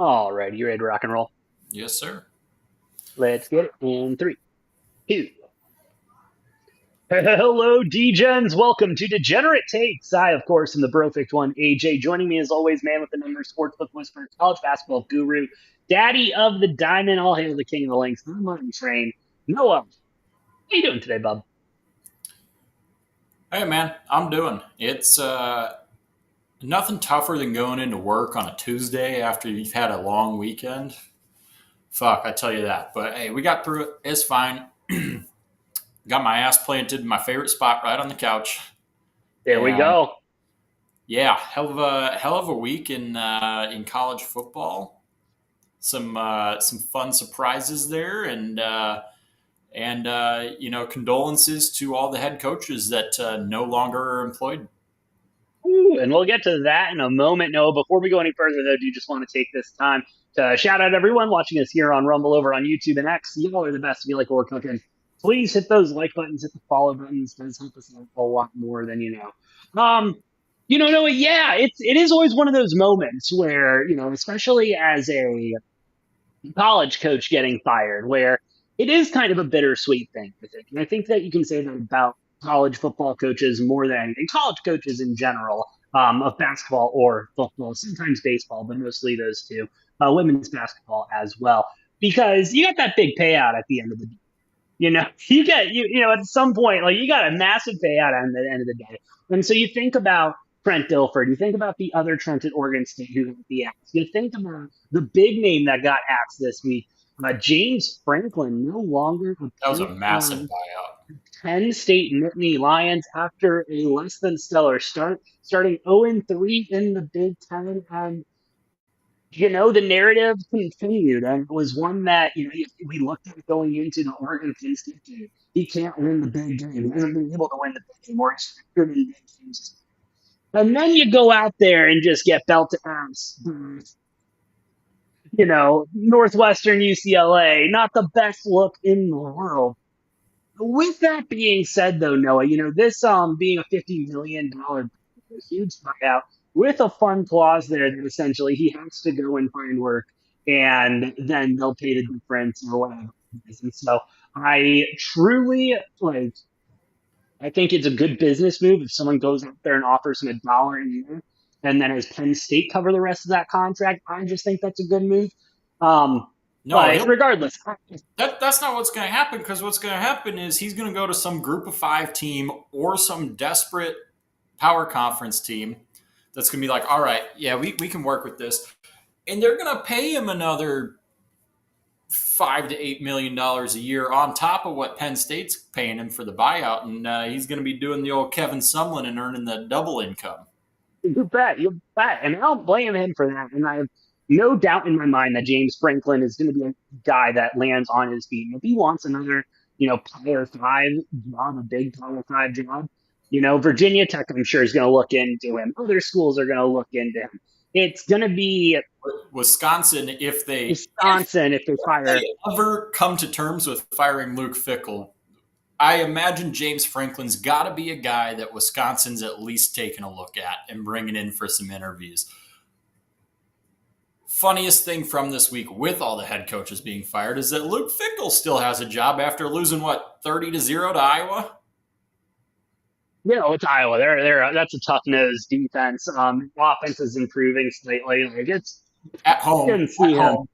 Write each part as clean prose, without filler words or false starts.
All right, you ready to rock and roll? Yes, sir. Let's get it in three, two. Hello, D-Gens. Welcome to Degenerate Takes. I, of course, am the perfect one, AJ. Joining me, as always, man with the numbers, sportsbook whisperer, college basketball guru, daddy of the diamond, all hail the king of the links, the money train, Noah. How you doing today, bub? Hey, man, I'm doing. It's nothing tougher than going into work on a Tuesday after you've had a long weekend. Fuck, I tell you that. But hey, we got through it. It's fine. Got my ass planted in my favorite spot right on the couch. There we And go. yeah, hell of a week in college football. Some fun surprises there, and condolences to all the head coaches that no longer are employed. Ooh, and we'll get to that in a moment. No, before we go any further, though, do you just want to take this time to shout out everyone watching us here on Rumble, over on YouTube and X? Y'all are the best. If you like what we're cooking, please hit those like buttons, hit the follow buttons. It does help us out a lot more than you know. No, yeah, it is always one of those moments where especially as a college coach getting fired, where it is kind of a bittersweet thing, I think. And I think that you can say that about college football coaches more than anything, college coaches in general, of basketball or football, sometimes baseball, but mostly those two, women's basketball as well, because you got that big payout at the end of the day. You get at some point, like, you got a massive payout at the end of the day. And so you think about Trent Dilford, you think about the other Trent at Oregon State who got the axe. You think about the big name that got axed this week. James Franklin, no longer That was a a massive buyout. Penn State Nittany Lions after a less than stellar start, starting 0-3 in the Big Ten. And the narrative continued, and it was one that we looked at going into the Oregon Penn State game. He can't win the big game. He hasn't been able to win the big game or expected in big games. And then you go out there and just get belted ass. Northwestern UCLA, not the best look in the world. With that being said, though, Noah, this being a $50 million huge buyout with a fun clause there that essentially he has to go and find work, and then they'll pay the difference or whatever. And so I truly like. I think it's a good business move if someone goes out there and offers him $1 a year, and then has Penn State cover the rest of that contract. I just think that's a good move. Um, No, but he'll regardless, that's not what's going to happen, because what's going to happen is he's going to go to some group of five team or some desperate power conference team that's going to be like, all right, yeah, we can work with this. And they're going to pay him another $5 to $8 million a year on top of what Penn State's paying him for the buyout. And he's going to be doing the old Kevin Sumlin and earning the double income. you bet, and I don't blame him for that. And I have no doubt in my mind that James Franklin is going to be a guy that lands on his feet. And if he wants another, Power Five job, a big Power Five job, Virginia Tech, I'm sure, is going to look into him. Other schools are going to look into him. It's going to be Wisconsin, Wisconsin if they fire. they ever come to terms with firing Luke Fickle, I imagine James Franklin's got to be a guy that Wisconsin's at least taking a look at and bringing in for some interviews. Funniest thing from this week with all the head coaches being fired is that Luke Fickle still has a job after losing, what, 30-0 to Iowa? It's Iowa. They're that's a tough nosed defense. Offense is improving slightly. Like, it's At I home. can At see him. home.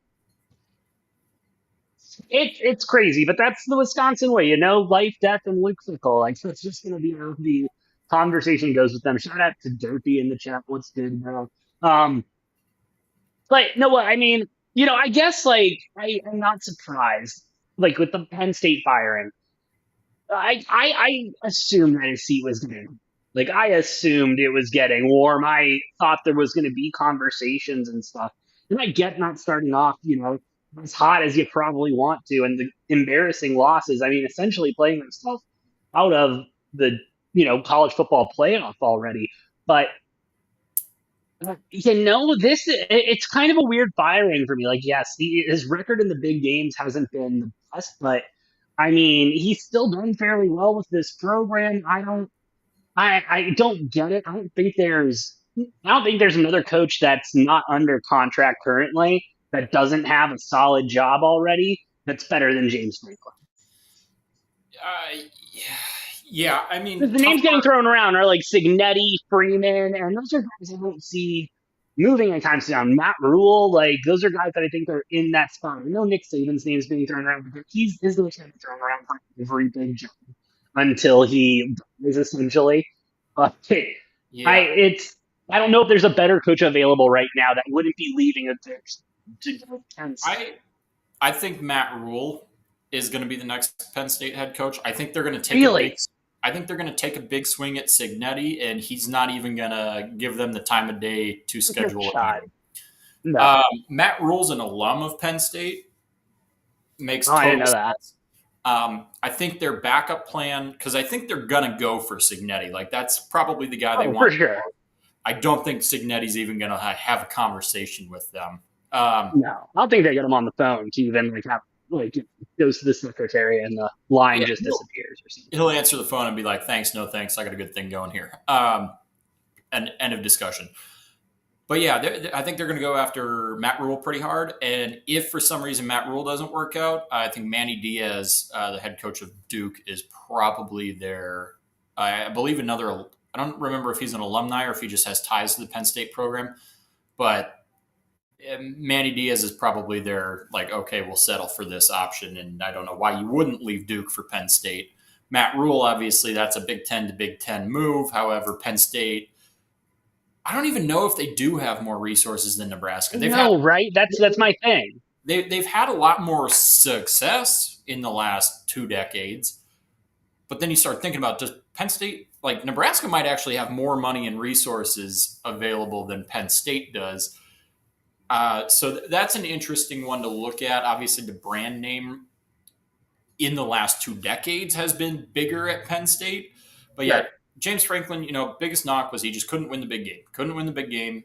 It's crazy, but that's the Wisconsin way, life, death, and Luke Fickle. Like, so it's just gonna be how the conversation goes with them. Shout out to Dopey in the chat. What's good, bro? Um, but no, what I mean, I guess, like, I'm not surprised. Like, with the Penn State firing, I assumed that his seat was getting, like, I assumed it was getting warm. I thought there was going to be conversations and stuff. And I get not starting off, as hot as you probably want to, and the embarrassing losses. I mean, essentially playing themselves out of the college football playoff already. But it's kind of a weird firing for me. Like, yes, his record in the big games hasn't been the best, but I mean, he's still done fairly well with this program. I don't get it. I don't think there's another coach that's not under contract currently that doesn't have a solid job already that's better than James Franklin. Uh, yeah, I mean, Because the tough names getting part. thrown around are like Signetti, Freeman, and those are guys I don't see moving anytime soon. Matt Rule, like those are guys that I think are in that spot. I know Nick Saban's name is being thrown around, but his name's getting thrown around for every big job until he is essentially. But I Yeah, it's I don't know if there's a better coach available right now that wouldn't be leaving a coach to go to Penn State. I I think Matt Rule is going to be the next Penn State head coach. I think they're going to take a big. Really, I think they're going to take a big swing at Signetti, and he's not even going to give them the time of day to no schedule a shot. meeting. No, Matt Rule's an alum of Penn State. Makes oh, I didn't total know that. sense. I think their backup plan, because I think they're going to go for Signetti. Like, that's probably the guy they Oh, for want. sure. I don't think Signetti's even going to have a conversation with them. Um, No, I don't think they get him on the phone to even like have like goes to the secretary and the line yeah, just disappears or something. he'll answer the phone and be like, "Thanks, no thanks. I got a good thing going here." And end of discussion. But yeah, I think they're going to go after Matt Rule pretty hard. And if for some reason Matt Rule doesn't work out, I think Manny Diaz, the head coach of Duke, is probably their, I believe, another. I don't remember if he's an alumni or if he just has ties to the Penn State program. But Manny Diaz is probably their, like, okay, we'll settle for this option. And I don't know why you wouldn't leave Duke for Penn State. Matt Rule, obviously, that's a Big Ten to Big Ten move. However, Penn State, I don't even know if they do have more resources than Nebraska. No, right? That's my thing. They've had a lot more success in the last 2 decades, but then you start thinking about, does Penn State, like Nebraska might actually have more money and resources available than Penn State does. So that's an interesting one to look at. Obviously, the brand name in the last 2 decades has been bigger at Penn State, but yeah, Right. James Franklin, biggest knock was he just couldn't win the big game. Couldn't win the big game.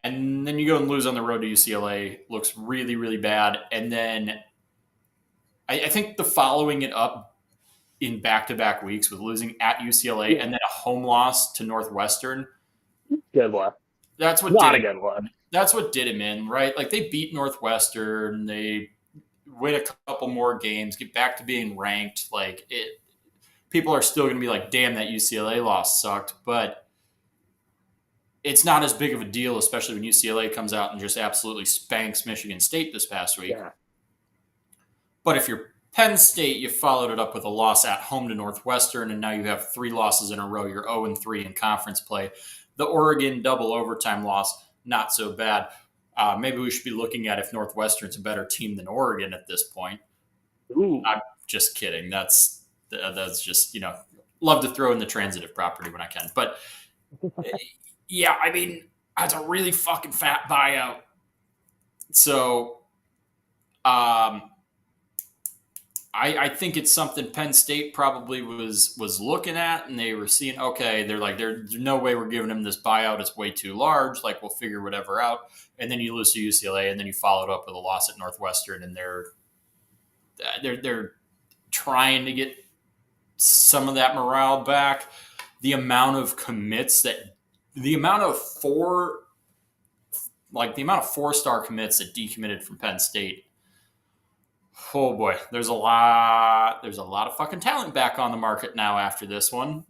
And then you go and lose on the road to UCLA. Looks really, really bad. And then I think the following it up in back-to-back weeks with losing at UCLA Yeah. and then a home loss to Northwestern, Good luck. that's A what lot did of him. good luck. That's what did him in, right? Like they beat Northwestern, they win a couple more games, get back to being ranked. Like it, people are still going to be like, "Damn, that UCLA loss sucked," but it's not as big of a deal, especially when UCLA comes out and just absolutely spanks Michigan State this past week. Yeah. But if you're Penn State, you followed it up with a loss at home to Northwestern, and now you have 3 losses in a row. You're 0-3 in conference play. The Oregon double overtime loss, not so bad. Maybe we should be looking at if Northwestern's a better team than Oregon at this point. Ooh. I'm just kidding. That's just love to throw in the transitive property when I can. But yeah, I mean, that's a really fucking fat buyout. So I think it's something Penn State probably was looking at, and they were seeing, okay, they're like, there's no way we're giving him this buyout. It's way too large. Like, we'll figure whatever out. And then you lose to UCLA, and then you follow it up with a loss at Northwestern, and they're trying to get some of that morale back. The amount of commits the amount of 4-star commits that decommitted from Penn State. Oh boy, there's a lot of fucking talent back on the market now after this one.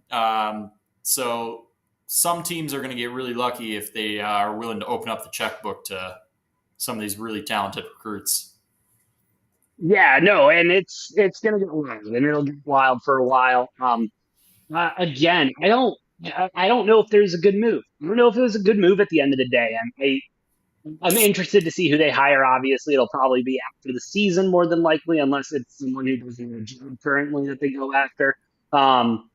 So some teams are going to get really lucky if they are willing to open up the checkbook to some of these really talented recruits. Yeah, no, and it's gonna get wild, and it'll get wild for a while. Again, I don't know if there's a good move. I don't know if it was a good move at the end of the day. I'm interested to see who they hire. Obviously, it'll probably be after the season more than likely, unless it's someone who doesn't have a job currently that they go after. Um,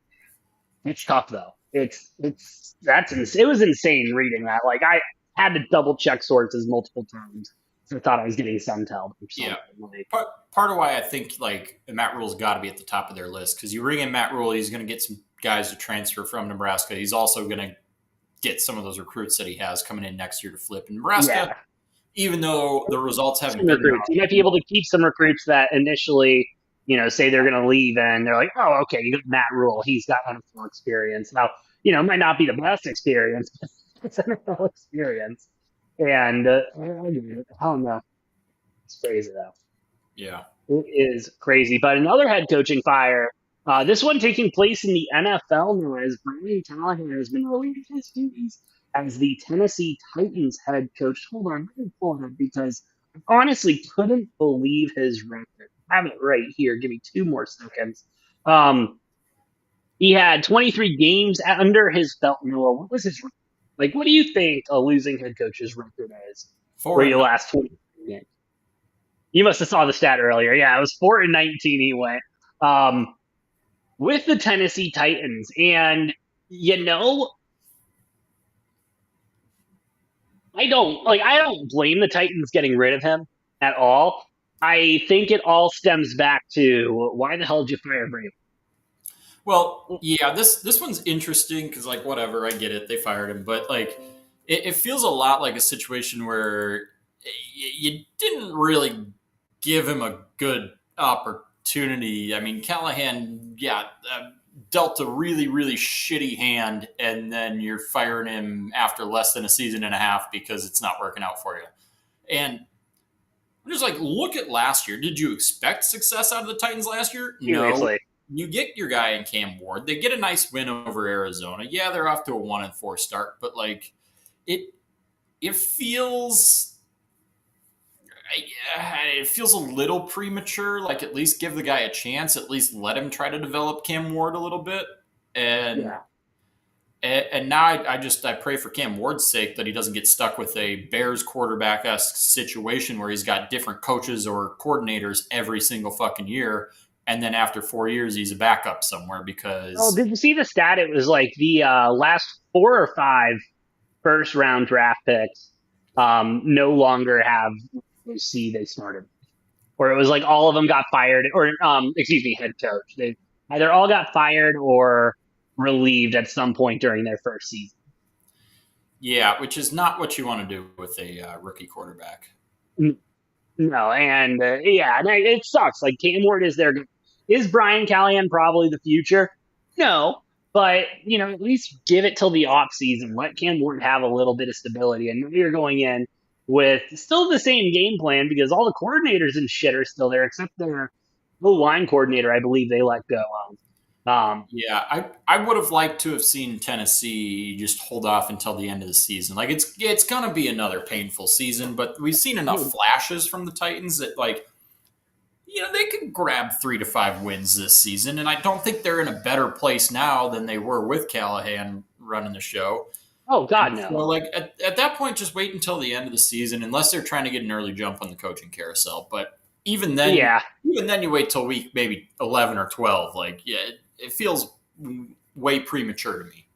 it's tough though. It was insane reading that. Like I had to double check sources multiple times. So I thought I was getting Suntel or something. Yeah. Like, Part of why I think like Matt Rule's got to be at the top of their list, because you bring in Matt Rule, he's going to get some guys to transfer from Nebraska. He's also going to get some of those recruits that he has coming in next year to flip. In Nebraska, yeah, even though the results haven't some been recruits. You might be able to keep some recruits that initially, say they're going to leave, and they're like, oh, okay, you got Matt Rule. He's got NFL experience. Now, it might not be the best experience, but it's NFL experience. And I don't know. It's crazy though. Yeah. It is crazy. But another head coaching fire. This one taking place in the NFL now, as Brian Callahan has been relieved his duties as the Tennessee Titans head coach. Hold on, let me pull it up because I honestly couldn't believe his record. I have it right here. Give me 2 more seconds. Um, he had 23 games under his belt. Noah, what was his record? Like? What do you think a losing head coach's record is Four for and your nine. last 20 games? You must have saw the stat earlier. Yeah, it was 4-19. He went um, with the Tennessee Titans, and you know, I don't blame the Titans getting rid of him at all. I think it all stems back to why the hell did you fire Vrabel? Well, yeah, this one's interesting because like whatever, I get it, they fired him, but like it feels a lot like a situation where you didn't really give him a good opportunity. I mean, Callahan, yeah, dealt a really shitty hand, and then you're firing him after less than a season and a half because it's not working out for you. And I'm just like, look at last year. Did you expect success out of the Titans last year? No. Seriously, You get your guy in Cam Ward. They get a nice win over Arizona. Yeah, they're off to a 1-4 start, but like it it feels it feels a little premature. Like at least give the guy a chance. At least let him try to develop Cam Ward a little bit. And yeah. and now I pray for Cam Ward's sake that he doesn't get stuck with a Bears quarterback esque situation where he's got different coaches or coordinators every single fucking year, and then after 4 years he's a backup somewhere Oh, because did you see the stat? It was like the last 4 or 5 first round draft picks no longer have see they started. Or it was like all of them got fired, or excuse me, head coach. They either all got fired or relieved at some point during their first season. yeah, which is not what you want to do with a rookie quarterback. No, and yeah, and it sucks. Like Cam Ward is there. Is Brian Callahan probably the future? No, but at least give it till the off season. Let Cam Ward have a little bit of stability, and now you're going in with still the same game plan because all the coordinators and shit are still there, except their line coordinator. I believe they let go of. Yeah, I would have liked to have seen Tennessee just hold off until the end of the season. Like it's gonna be another painful season, but we've seen enough flashes from the Titans that like they could grab 3 to 5 wins this season, and I don't think they're in a better place now than they were with Callahan running the show. Oh God, And so, no. like at that point, just wait until the end of the season, unless they're trying to get an early jump on the coaching carousel. But Yeah. even then, you wait till week maybe 11 or 12. Like, yeah, it feels way premature to me.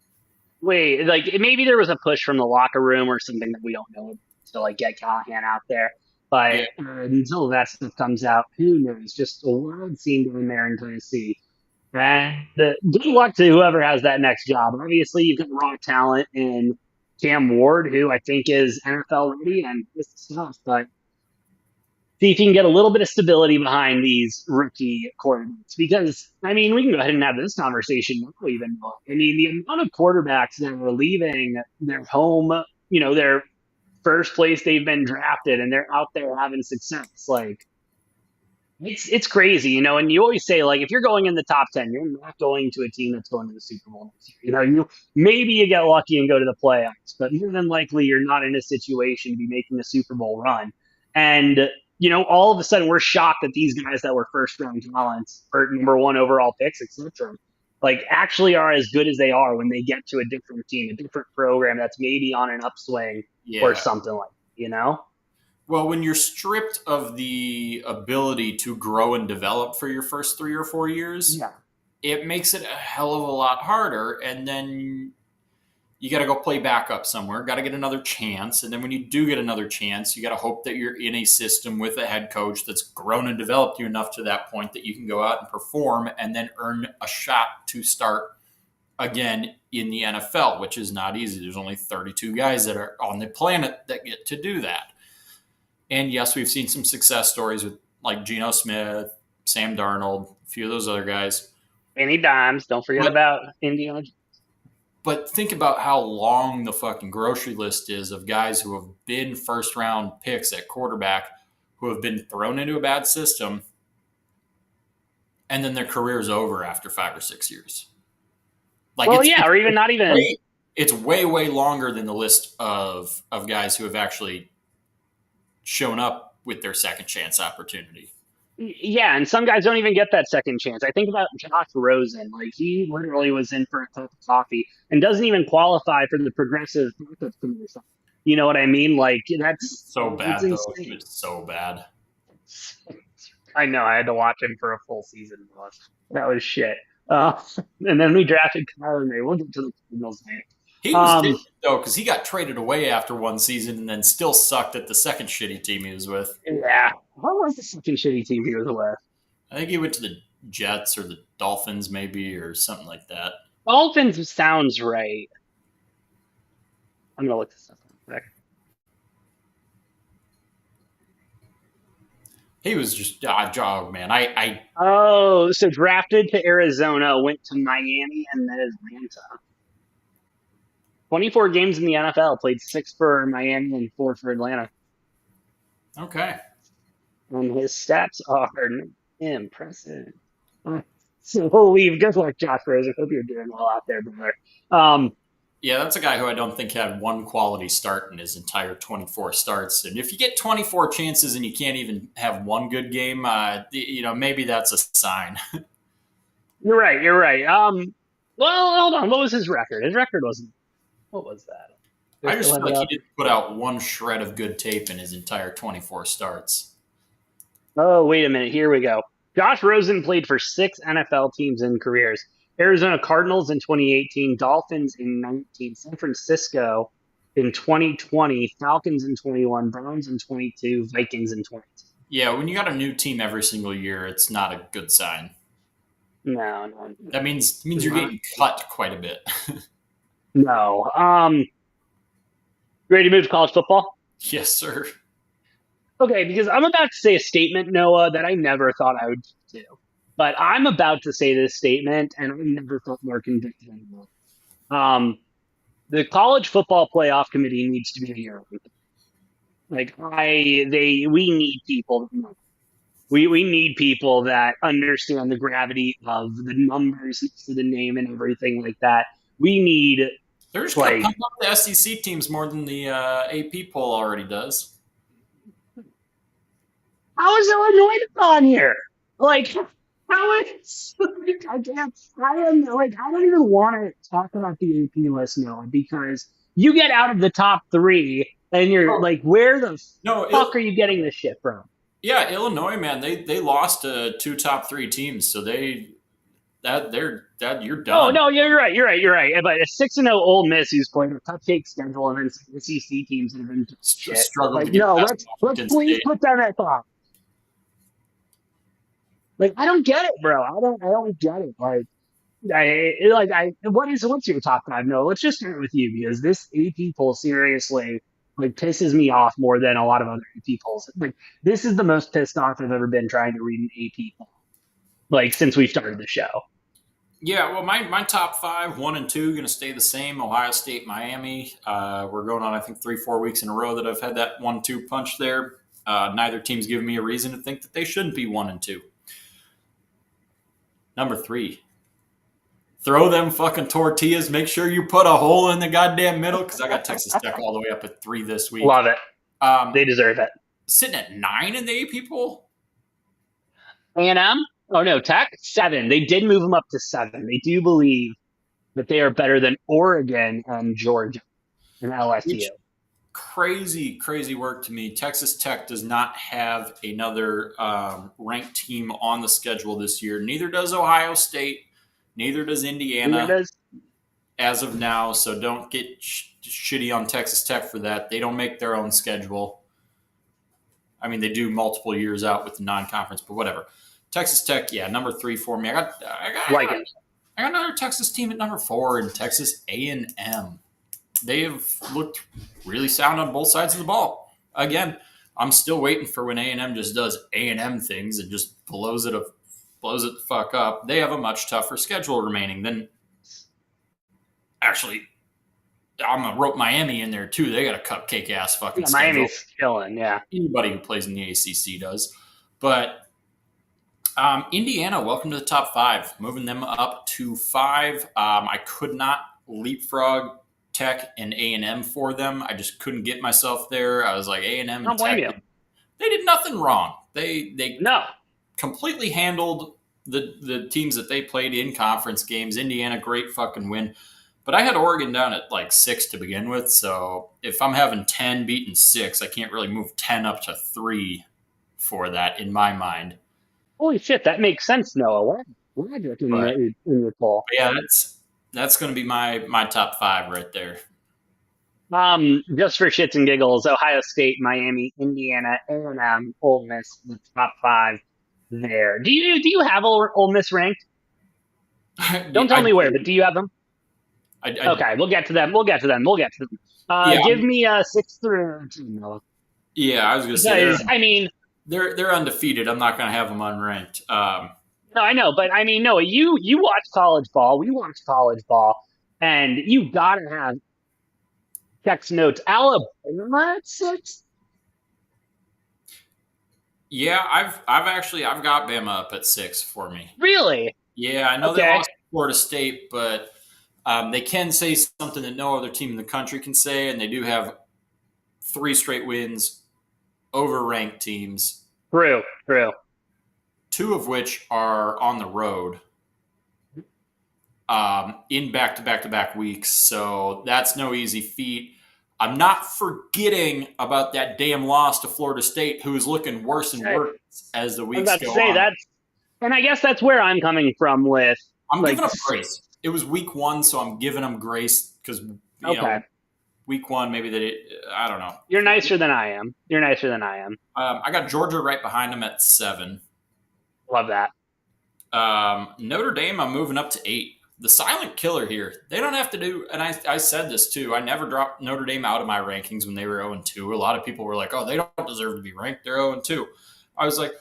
Wait, like maybe there was a push from the locker room or something that we don't know to like get Callahan out there. But Yeah, until that stuff comes out, who knows? Just a wild scene down there in Tennessee. And good luck to whoever has that next job. Obviously, you've got raw talent in Cam Ward, who I think is NFL ready and this stuff. But see if you can get a little bit of stability behind these rookie quarterbacks. Because, I mean, we can go ahead and have this conversation now, even. I mean, the amount of quarterbacks that are leaving their home, their first place they've been drafted, and they're out there having success. Like, it's crazy, and you always say, like, if you're going in the top 10, you're not going to a team that's going to the Super Bowl next year. Maybe you get lucky and go to the playoffs, but more than likely, you're not in a situation to be making a Super Bowl run. And, all of a sudden, we're shocked that these guys that were first round talents or number one overall picks, etc., like, actually are as good as they are when they get to a different team, a different program that's maybe on an upswing or yeah. something like that. Well, when you're stripped of the ability to grow and develop for your first 3 or 4 years, Yeah. it makes it a hell of a lot harder. And then you got to go play backup somewhere, got to get another chance. And then when you do get another chance, you got to hope that you're in a system with a head coach that's grown and developed you enough to that point that you can go out and perform and then earn a shot to start again in the NFL, which is not easy. There's only 32 guys that are on the planet that get to do that. And yes, we've seen some success stories with like Geno Smith, Sam Darnold, a few of those other guys. Any dimes. Don't forget But about Indiana. But think about how long the fucking grocery list is of guys who have been first round picks at quarterback who have been thrown into a bad system and then their career's over after 5 or 6 years. Like Well, yeah, or even not even. it's way longer than the list of guys who have actually shown up with their second chance opportunity. Yeah, and some guys don't even get that second chance. I think about Josh Rosen. Like, he literally was in for a cup of coffee and doesn't even qualify for the progressive backup committee. You know what I mean? Like, So it's bad though. insane. It's so bad. I know. I had to watch him for a full season. That was shit. Uh, and then we drafted Kyler Murray. We'll get to the Cardinals later. He was Um, different though because he got traded away after one season and then still sucked at the second shitty team he was with. yeah. What was the second shitty team he was with? I think he went to the Jets or the Dolphins maybe or something like that. Dolphins sounds right. I'm gonna look this up real quick. He was just oh man. I Oh, so drafted to Arizona, went to Miami, and then Atlanta. 24 games in the NFL, played 6 for Miami and 4 for Atlanta. okay. And his stats are impressive. So we'll leave. Good luck, Josh Rosen. Hope you're doing well out there, brother. Yeah, that's a guy who I don't think had one quality start in his entire 24 starts. And if you get 24 chances and you can't even have one good game, maybe that's a sign. You're right. You're right. Well, hold on. What was his record? His record wasn't. What was that? I just feel like he didn't put out one shred of good tape in his entire 24 starts. Oh, wait a minute. Here we go. Josh Rosen played for 6 NFL teams in careers. Arizona Cardinals in 2018, Dolphins in 19, San Francisco in 2020, Falcons in 21, Browns in 22, Vikings in 22. Yeah, when you got a new team every single year, it's not a good sign. No. That means you're getting cut quite a bit. No. Ready to move to college football? Yes, sir. Okay, because I'm about to say a statement, Noah, that I never thought I would do. But I'm about to say this statement, and I never felt more convicted anymore. The college football playoff committee needs to be a year. We need people. We need people that understand the gravity of the numbers next to the name and everything like that. We need They're just going to pump up the SEC teams more than the AP poll already does. How is Illinois on here? Like, how is I don't even want to talk about the AP list now because you get out of the top 3 and you're like, where the fuck are you getting this shit from? Yeah, Illinois, man, they lost to 2 top 3 teams, so you're done. Oh no, you're right. But a 6-0 Ole Miss who's playing a cupcake schedule and then SEC teams that have been shit. Struggled like, to get no, let's please put down that thought. Like, I don't get it, bro. I don't get it. What's your top 5? No, let's just start with you because this AP poll seriously pisses me off more than a lot of other AP polls. Like, this is the most pissed off I've ever been trying to read an AP poll, since we started the show. Yeah, well, my top 5, 1 and 2, going to stay the same. Ohio State, Miami. We're going on, I think, 3-4 weeks in a row that I've had that 1-2 punch there. Neither team's given me a reason to think that they shouldn't be 1 and 2. Number 3, throw them fucking tortillas. Make sure you put a hole in the goddamn middle because I got Texas Tech all the way up at 3 this week. Love it. They deserve it. Sitting at 9 in the AP poll. A&M? Oh, no, Tech? 7. They did move them up to 7. They do believe that they are better than Oregon and Georgia and LSU. Crazy work to me. Texas Tech does not have another ranked team on the schedule this year. Neither does Ohio State. Neither does Indiana as of now. So don't get shitty on Texas Tech for that. They don't make their own schedule. I mean, they do multiple years out with the non-conference, but whatever. Texas Tech, yeah, number 3 for me. I got another Texas team at number 4 in Texas A&M. They have looked really sound on both sides of the ball. Again, I'm still waiting for when A&M just does A&M things and just blows it the fuck up. They have a much tougher schedule remaining than Actually, I'm gonna rope Miami in there too. They got a cupcake ass fucking Yeah, schedule. Miami's chilling. Yeah. Anybody who plays in the ACC does. But Indiana, welcome to the top five. Moving them up to five. I could not leapfrog Tech and A&M for them. I just couldn't get myself there. I was like A&M I and don't blame Tech. you. They did nothing wrong. They No. completely handled the teams that they played in conference games. Indiana, great fucking win. But I had Oregon down at like 6 to begin with. So if I'm having 10 beating 6, I can't really move 10 up to 3 for that in my mind. Holy shit, that makes sense, Noah. What logic But, in your call? but yeah, that's going to be my top 5 right there. Just for shits and giggles, Ohio State, Miami, Indiana, A&M, Ole Miss, the top five there. Do you have Ole Miss ranked? Don't tell I me where, do. but do you have them? I Okay, we'll get to them. We'll get to them. We'll get to them. yeah, Give me 6 through 10, Noah. yeah. I was going to say Because I mean, they're undefeated. I'm not going to have them unranked. no, I know, but I mean, Noah, you watch college ball. We watch college ball, and you gotta have text notes. Alabama at 6. Yeah, I've got Bama up at 6 for me. Really? Yeah, I know they Okay. lost to Florida State, but they can say something that no other team in the country can say, and they do have 3 straight wins over ranked teams, True. True. 2 of which are on the road in back-to-back-to-back weeks. So that's no easy feat. I'm not forgetting about that damn loss to Florida State, who is looking worse and Okay. worse as the I was weeks about to go say on. that's, and I guess that's where I'm coming from with I'm like, giving them grace. It was week 1, so I'm giving them grace because okay, week 1 maybe I don't know. you're nicer than I am. You're nicer than I am. I got Georgia right behind them at 7. Love that. Notre Dame, I'm moving up to 8. The silent killer here. They don't have to do, and I said this too. I never dropped Notre Dame out of my rankings when they were 0-2. A lot of people were like, "Oh, they don't deserve to be ranked. They're 0-2." I was like,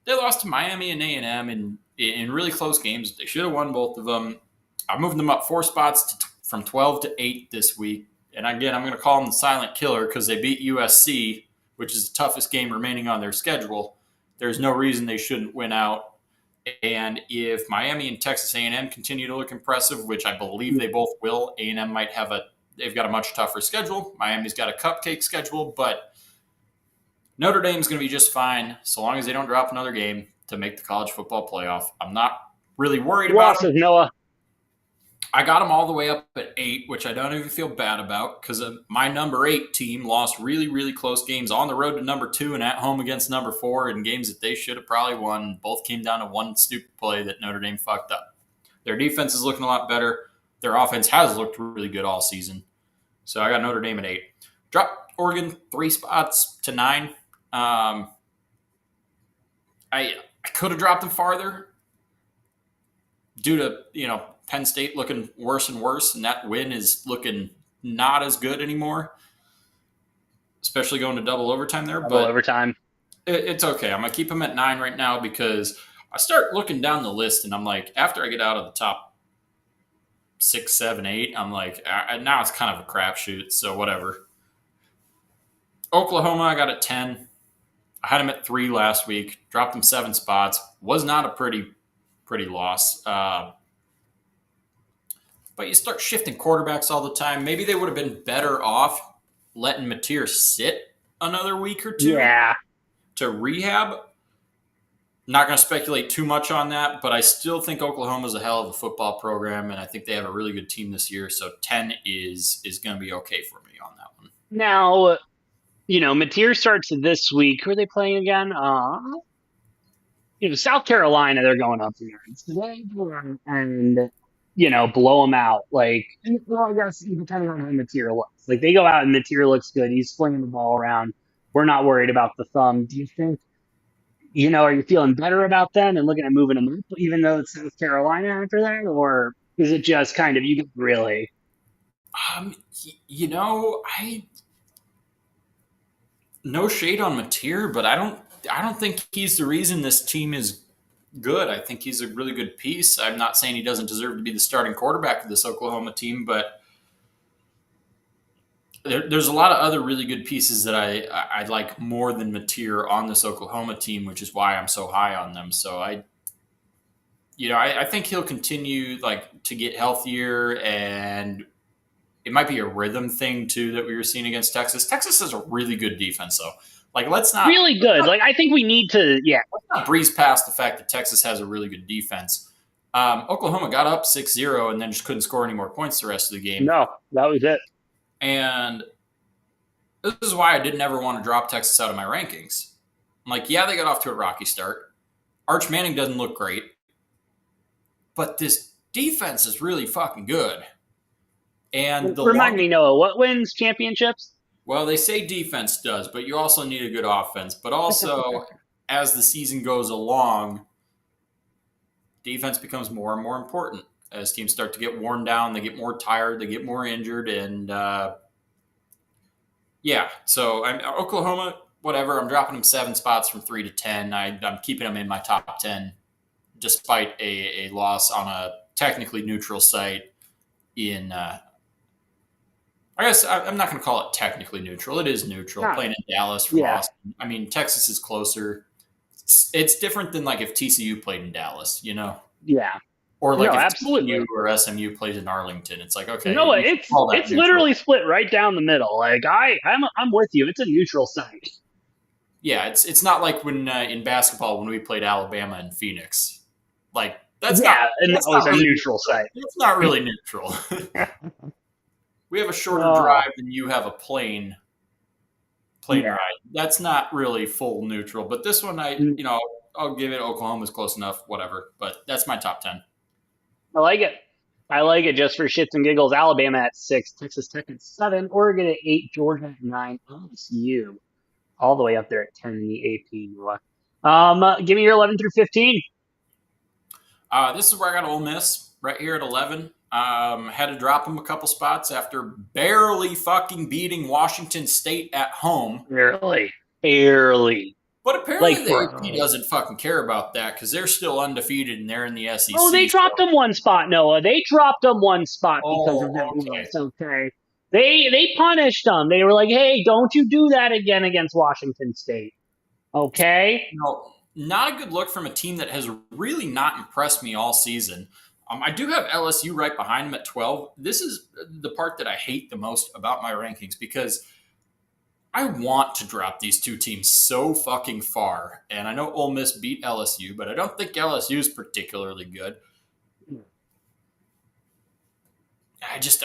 they lost to Miami and A&M in really close games. They should have won both of them. I moved them up 4 spots from 12 to 8 this week. And again, I'm going to call them the silent killer because they beat USC, which is the toughest game remaining on their schedule. There's no reason they shouldn't win out. And if Miami and Texas A&M continue to look impressive, which I believe they both will, A&M might have they've got a much tougher schedule. Miami's got a cupcake schedule, but Notre Dame's going to be just fine so long as they don't drop another game to make the college football playoff. I'm not really worried about them. Losses, Noah. I got them all the way up at 8, which I don't even feel bad about because my number 8 team lost really, really close games on the road to number 2 and at home against number 4 in games that they should have probably won. Both came down to one stupid play that Notre Dame fucked up. Their defense is looking a lot better. Their offense has looked really good all season. So I got Notre Dame at 8. Drop Oregon 3 spots to 9. I could have dropped them farther due to Penn State looking worse and worse, and that win is looking not as good anymore, especially going to double overtime there. Double But overtime. it's okay. I'm gonna keep them at 9 right now because I start looking down the list, and I'm like, after I get out of the top 6, 7, 8, I'm like, now it's kind of a crapshoot. So whatever. Oklahoma, I got at 10. I had them at 3 last week. Dropped them 7 spots. Was not a pretty loss. But you start shifting quarterbacks all the time. Maybe they would have been better off letting Mateer sit another week or 2 Yeah. to rehab. Not going to speculate too much on that, but I still think Oklahoma's a hell of a football program, and I think they have a really good team this year. So 10 is going to be okay for me on that one. Now, Mateer starts this week. Who are they playing again? South Carolina. They're going up against today, and blow them out. Like, well, I guess depending on how Mateer looks. Like, they go out and Mateer looks good. He's flinging the ball around. We're not worried about the thumb. Do you think? Are you feeling better about them and looking at moving them up, even though it's South Carolina after that, or is it just kind of you really? I no shade on Mateer, but I don't think he's the reason this team is good. I think he's a really good piece. I'm not saying he doesn't deserve to be the starting quarterback of this Oklahoma team, but there's a lot of other really good pieces that I like more than Mateer on this Oklahoma team, which is why I'm so high on them. So I think he'll continue like to get healthier, and it might be a rhythm thing too that we were seeing against Texas. Texas has a really good defense, though. Like Really good. Like I think we need to, yeah. let's not breeze past the fact that Texas has a really good defense. Oklahoma got up 6-0 and then just couldn't score any more points the rest of the game. No, that was it. And this is why I didn't ever want to drop Texas out of my rankings. I'm like, yeah, they got off to a rocky start. Arch Manning doesn't look great, but this defense is really fucking good. And Remind me, Noah, what wins championships? well, they say defense does, but you also need a good offense. But also, as the season goes along, defense becomes more and more important as teams start to get worn down, they get more tired, they get more injured, and yeah. So Oklahoma, whatever. I'm dropping them 7 spots from 3 to 10. I'm keeping them in my top 10, despite a loss on a technically neutral site in. I guess I'm not going to call it technically neutral. It is neutral. Huh. Playing in Dallas from Yeah. Austin. I mean, Texas is closer. It's different than like if TCU played in Dallas, Yeah. or like No, if absolutely. TCU or SMU plays in Arlington. It's like, okay, No, you can call that it's neutral. literally split right down the middle. Like I'm with you. It's a neutral site. Yeah, it's not like when in basketball when we played Alabama and Phoenix. Like And that was a really neutral site. It's not really neutral. We have a shorter Oh. drive than you have a plane Yeah. ride. That's not really full neutral, but this one Mm. I'll give it Oklahoma's close enough, whatever. But that's my top 10. I like it. I like it just for shits and giggles. Alabama at 6, Texas Tech at 7, Oregon at 8, Georgia at 9, LSU all the way up there at 10 in the AP. Give me your 11 through 15. This is where I got Ole Miss right here at 11. Had to drop them a couple spots after barely fucking beating Washington State at home. Barely. But apparently Like, the bro. AP doesn't fucking care about that because they're still undefeated and they're in the SEC. Oh, they dropped them one spot, Noah. They dropped them one spot because of that okay. loss. Okay. They punished them. They were like, hey, don't you do that again against Washington State. Okay? Not a good look from a team that has really not impressed me all season. I do have LSU right behind them at 12. This is the part that I hate the most about my rankings because I want to drop these two teams so fucking far. And I know Ole Miss beat LSU, but I don't think LSU is particularly good. I just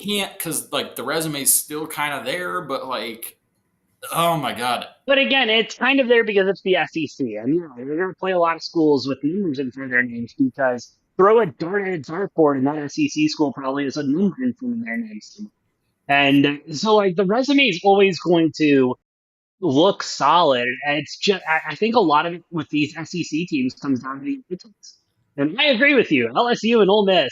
can't because like the resume is still kind of there, but like, oh my god. But again, it's kind of there because it's the SEC. And they're going to play a lot of schools with numbers in front of their names because throw a dart at a dartboard and that SEC school probably has a number in front of their names. And so, like, the resume is always going to look solid. And it's just, I think a lot of it with these SEC teams comes down to the appetites. And I agree with you. LSU and Ole Miss,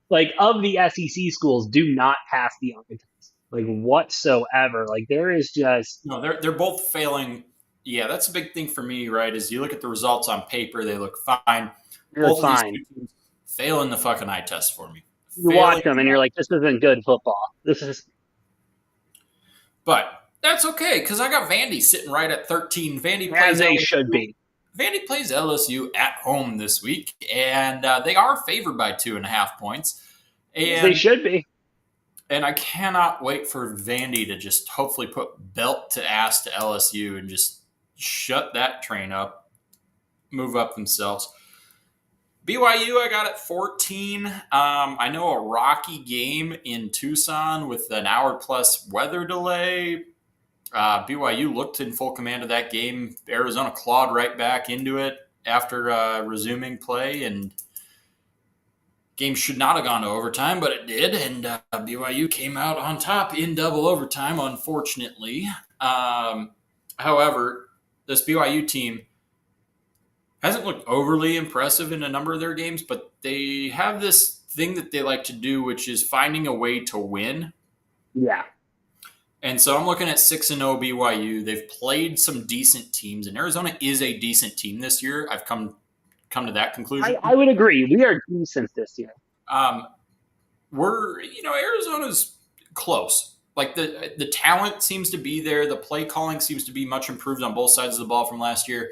like, of the SEC schools, do not pass the appetites, like, whatsoever. Like, there is just. No, they're both failing. Yeah, that's a big thing for me, right? Is you look at the results on paper, they look fine. Both fine. These two teams failing the fucking eye test for me. You watch them and you're like, this isn't good football. This is. But that's okay because I got Vandy sitting right at 13. Vandy As plays they LSU. should be. Vandy plays LSU at home this week, and they are favored by 2.5 points. And They should be. And I cannot wait for Vandy to just hopefully put belt to ass to LSU and just shut that train up, move up themselves. BYU, I got at 14. I know a rocky game in Tucson with an hour-plus weather delay. BYU looked in full command of that game. Arizona clawed right back into it after resuming play, and game should not have gone to overtime, but it did, and BYU came out on top in double overtime, unfortunately. However, this BYU team hasn't looked overly impressive in a number of their games, but they have this thing that they like to do, which is finding a way to win. Yeah. And so I'm looking at 6-0 BYU. They've played some decent teams, and Arizona is a decent team this year. I've come come to that conclusion. I would agree. We are decent this year. Um, Arizona's close. Like the talent seems to be there. The play calling seems to be much improved on both sides of the ball from last year.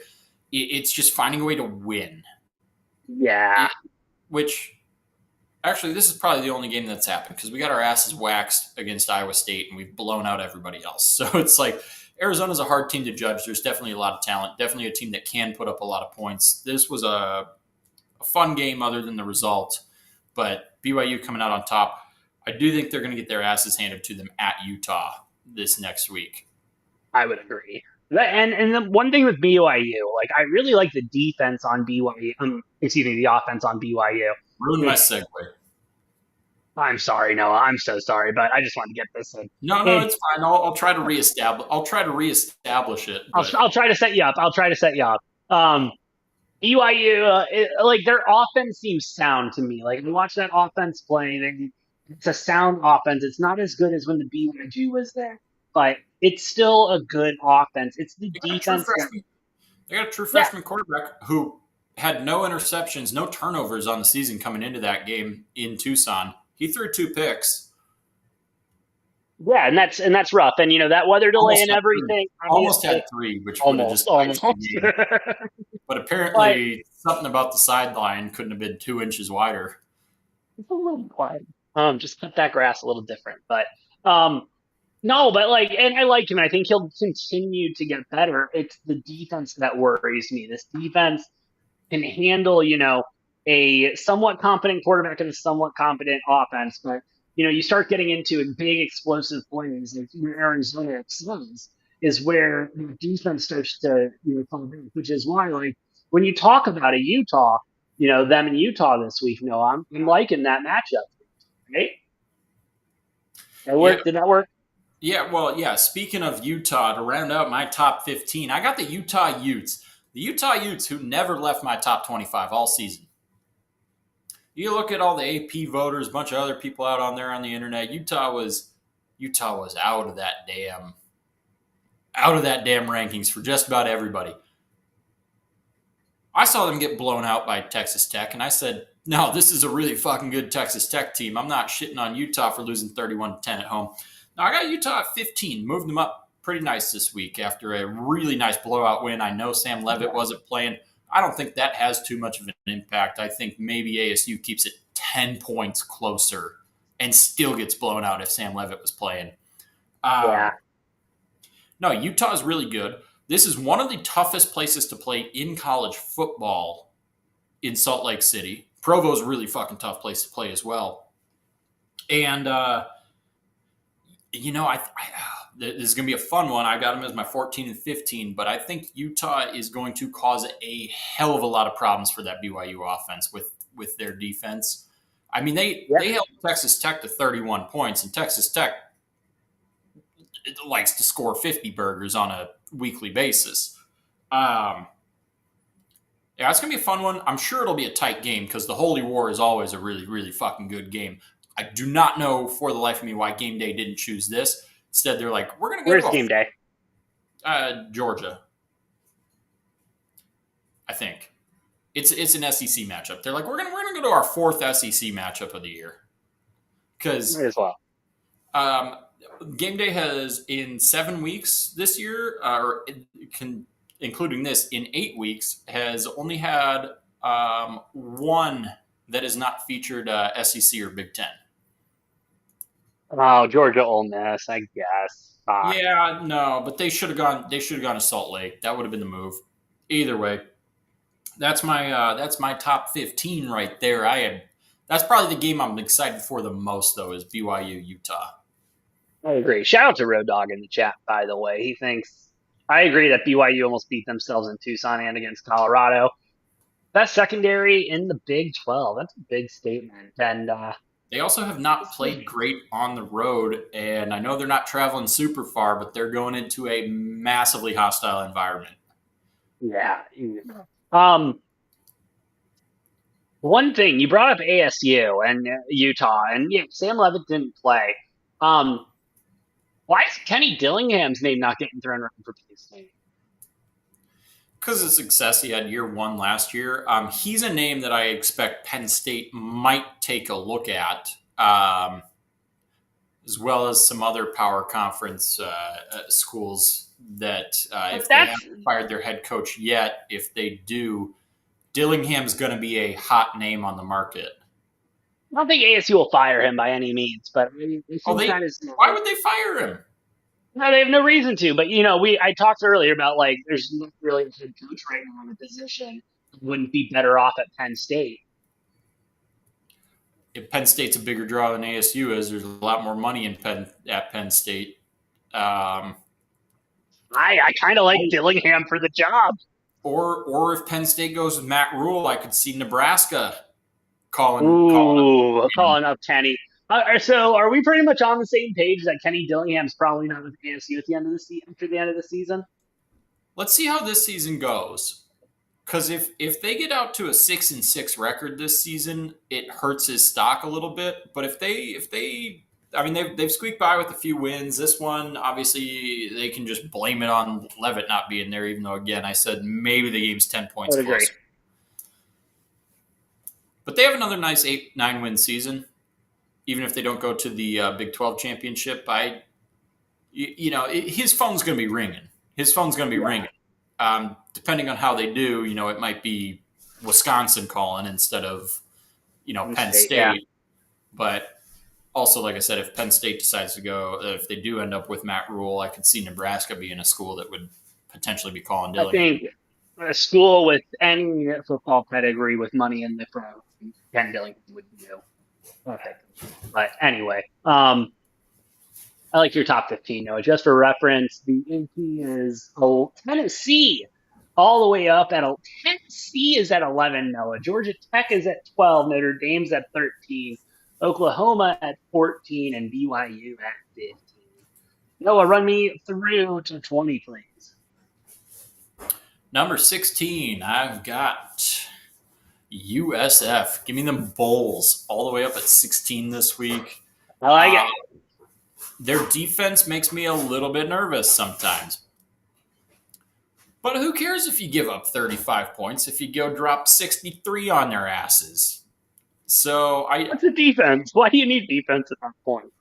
It's just finding a way to win. Yeah. Which actually, this is probably the only game that's happened because we got our asses waxed against Iowa State and we've blown out everybody else. So it's like Arizona's a hard team to judge. There's definitely a lot of talent. Definitely a team that can put up a lot of points. This was a fun game other than the result, but BYU coming out on top. I do think they're going to get their asses handed to them at Utah this next week. I would agree. And the one thing with BYU, like I really like the defense on BYU. Excuse me, the offense on BYU. Ruined my segue. I'm sorry, Noah. I'm so sorry, but I just wanted to get this in. No, it's fine. I'll try to reestablish. I'll try to reestablish it. I'll try to set you up. BYU, like their offense seems sound to me. Like you watch that offense play, it's a sound offense. It's not as good as when the BYU was there, but it's still a good offense. It's the defense. They got a true freshman quarterback who had no interceptions, no turnovers on the season coming into that game in Tucson. He threw 2 picks. Yeah, and that's rough. And that weather delay and everything. Almost had 3, which would have just almost. But apparently, something about the sideline couldn't have been 2 inches wider. It's a little quiet. Just cut that grass a little different. But no, but and I like him. I think he'll continue to get better. It's the defense that worries me. This defense can handle, a somewhat competent quarterback and a somewhat competent offense, but you start getting into big explosive plays like Arizona excels is where the defense starts to come back, which is why when you talk about a Utah, them in Utah this week, I'm liking that matchup. Right? Did that work? Yeah, well, yeah. Speaking of Utah, to round out my top 15, I got the Utah Utes. The Utah Utes who never left my top 25 all season. You look at all the AP voters, a bunch of other people out on there on the internet. Utah was out of that damn rankings for just about everybody. I saw them get blown out by Texas Tech, and I said, no, this is a really fucking good Texas Tech team. I'm not shitting on Utah for losing 31-10 at home. Now, I got Utah at 15, moved them up pretty nice this week after a really nice blowout win. I know Sam Leavitt wasn't playing. I don't think that has too much of an impact. I think maybe ASU keeps it 10 points closer and still gets blown out if Sam Leavitt was playing. No, Utah is really good. This is one of the toughest places to play in college football in Salt Lake City. Provo's a really fucking tough place to play as well. And, this is going to be a fun one. I got them as my 14 and 15, but I think Utah is going to cause a hell of a lot of problems for that BYU offense with their defense. I mean, they held Texas Tech to 31 points, and Texas Tech likes to score 50 burgers on a weekly basis. It's going to be a fun one. I'm sure it'll be a tight game because the Holy War is always a really, really fucking good game. I do not know for the life of me why Game Day didn't choose this. Instead, they're like, we're going to go. Where's Game Day? Georgia. I think. It's an SEC matchup. They're like, we're gonna go to our 4th SEC matchup of the year. Because as well. Game Day has in 7 weeks this year, including this, in 8 weeks, has only had one that is not featured SEC or Big Ten. Oh, Georgia Ole Miss, I guess. Yeah, no, but they should have gone. They should have gone to Salt Lake. That would have been the move. Either way, that's my top 15 right there. That's probably the game I'm excited for the most, though, is BYU Utah. I agree. Shout out to Road Dog in the chat, by the way. He thinks I agree that BYU almost beat themselves in Tucson and against Colorado. Best secondary in the Big 12. That's a big statement. And they also have not played great on the road, and I know they're not traveling super far, but they're going into a massively hostile environment. Yeah. One thing, you brought up ASU and Utah, and Sam Leavitt didn't play. Why is Kenny Dillingham's name not getting thrown around for K-State? because of the success he had year one last year. He's a name that I expect Penn State might take a look at, as well as some other power conference schools that, But if they that's haven't fired their head coach yet, if they do, Dillingham's going to be a hot name on the market. I don't think ASU will fire him by any means, but it Oh, seems kind of small. why would they fire him? No, they have no reason to. But I talked earlier about like there's not really a head coach right now in the position. Wouldn't be better off at Penn State. If Penn State's a bigger draw than ASU is, there's a lot more money at Penn State. Um, I kind of like Dillingham for the job. or if Penn State goes with Matt Rule, I could see Nebraska calling Ooh, up. calling up Kenny. So are we pretty much on the same page that Kenny Dillingham's probably not with ASU at the end of the after the end of the season? Let's see how this season goes. Because if they get out to a 6-6 record this season, it hurts his stock a little bit. But if they I mean they've squeaked by with a few wins. This one, obviously, they can just blame it on Levitt not being there. Even though, again, I said maybe the game's 10 points I would agree. closer. But they have another nice 8-9 win season. Even if they don't go to the Big 12 championship, his phone's going to be ringing. His phone's going to be ringing. Depending on how they do, it might be Wisconsin calling instead of, Penn State. Yeah. But also, like I said, if Penn State decides to go, if they do end up with Matt Rule, I could see Nebraska being a school that would potentially be calling Dillingham. I think a school with any football pedigree with money in the front, Ken Dillingham would do. Okay. But anyway, I like your top 15, Noah. Just for reference, the AP is Tennessee all the way up at Tennessee is at 11, Noah. Georgia Tech is at 12. Notre Dame's at 13. Oklahoma at 14 and BYU at 15. Noah, run me through to 20, please. Number 16, I've got USF. Give me them Bulls all the way up at 16 this week. I like it. Their defense makes me a little bit nervous sometimes. But who cares if you give up 35 points if you go drop 63 on their asses? So what's a defense? Why do you need defense at that point?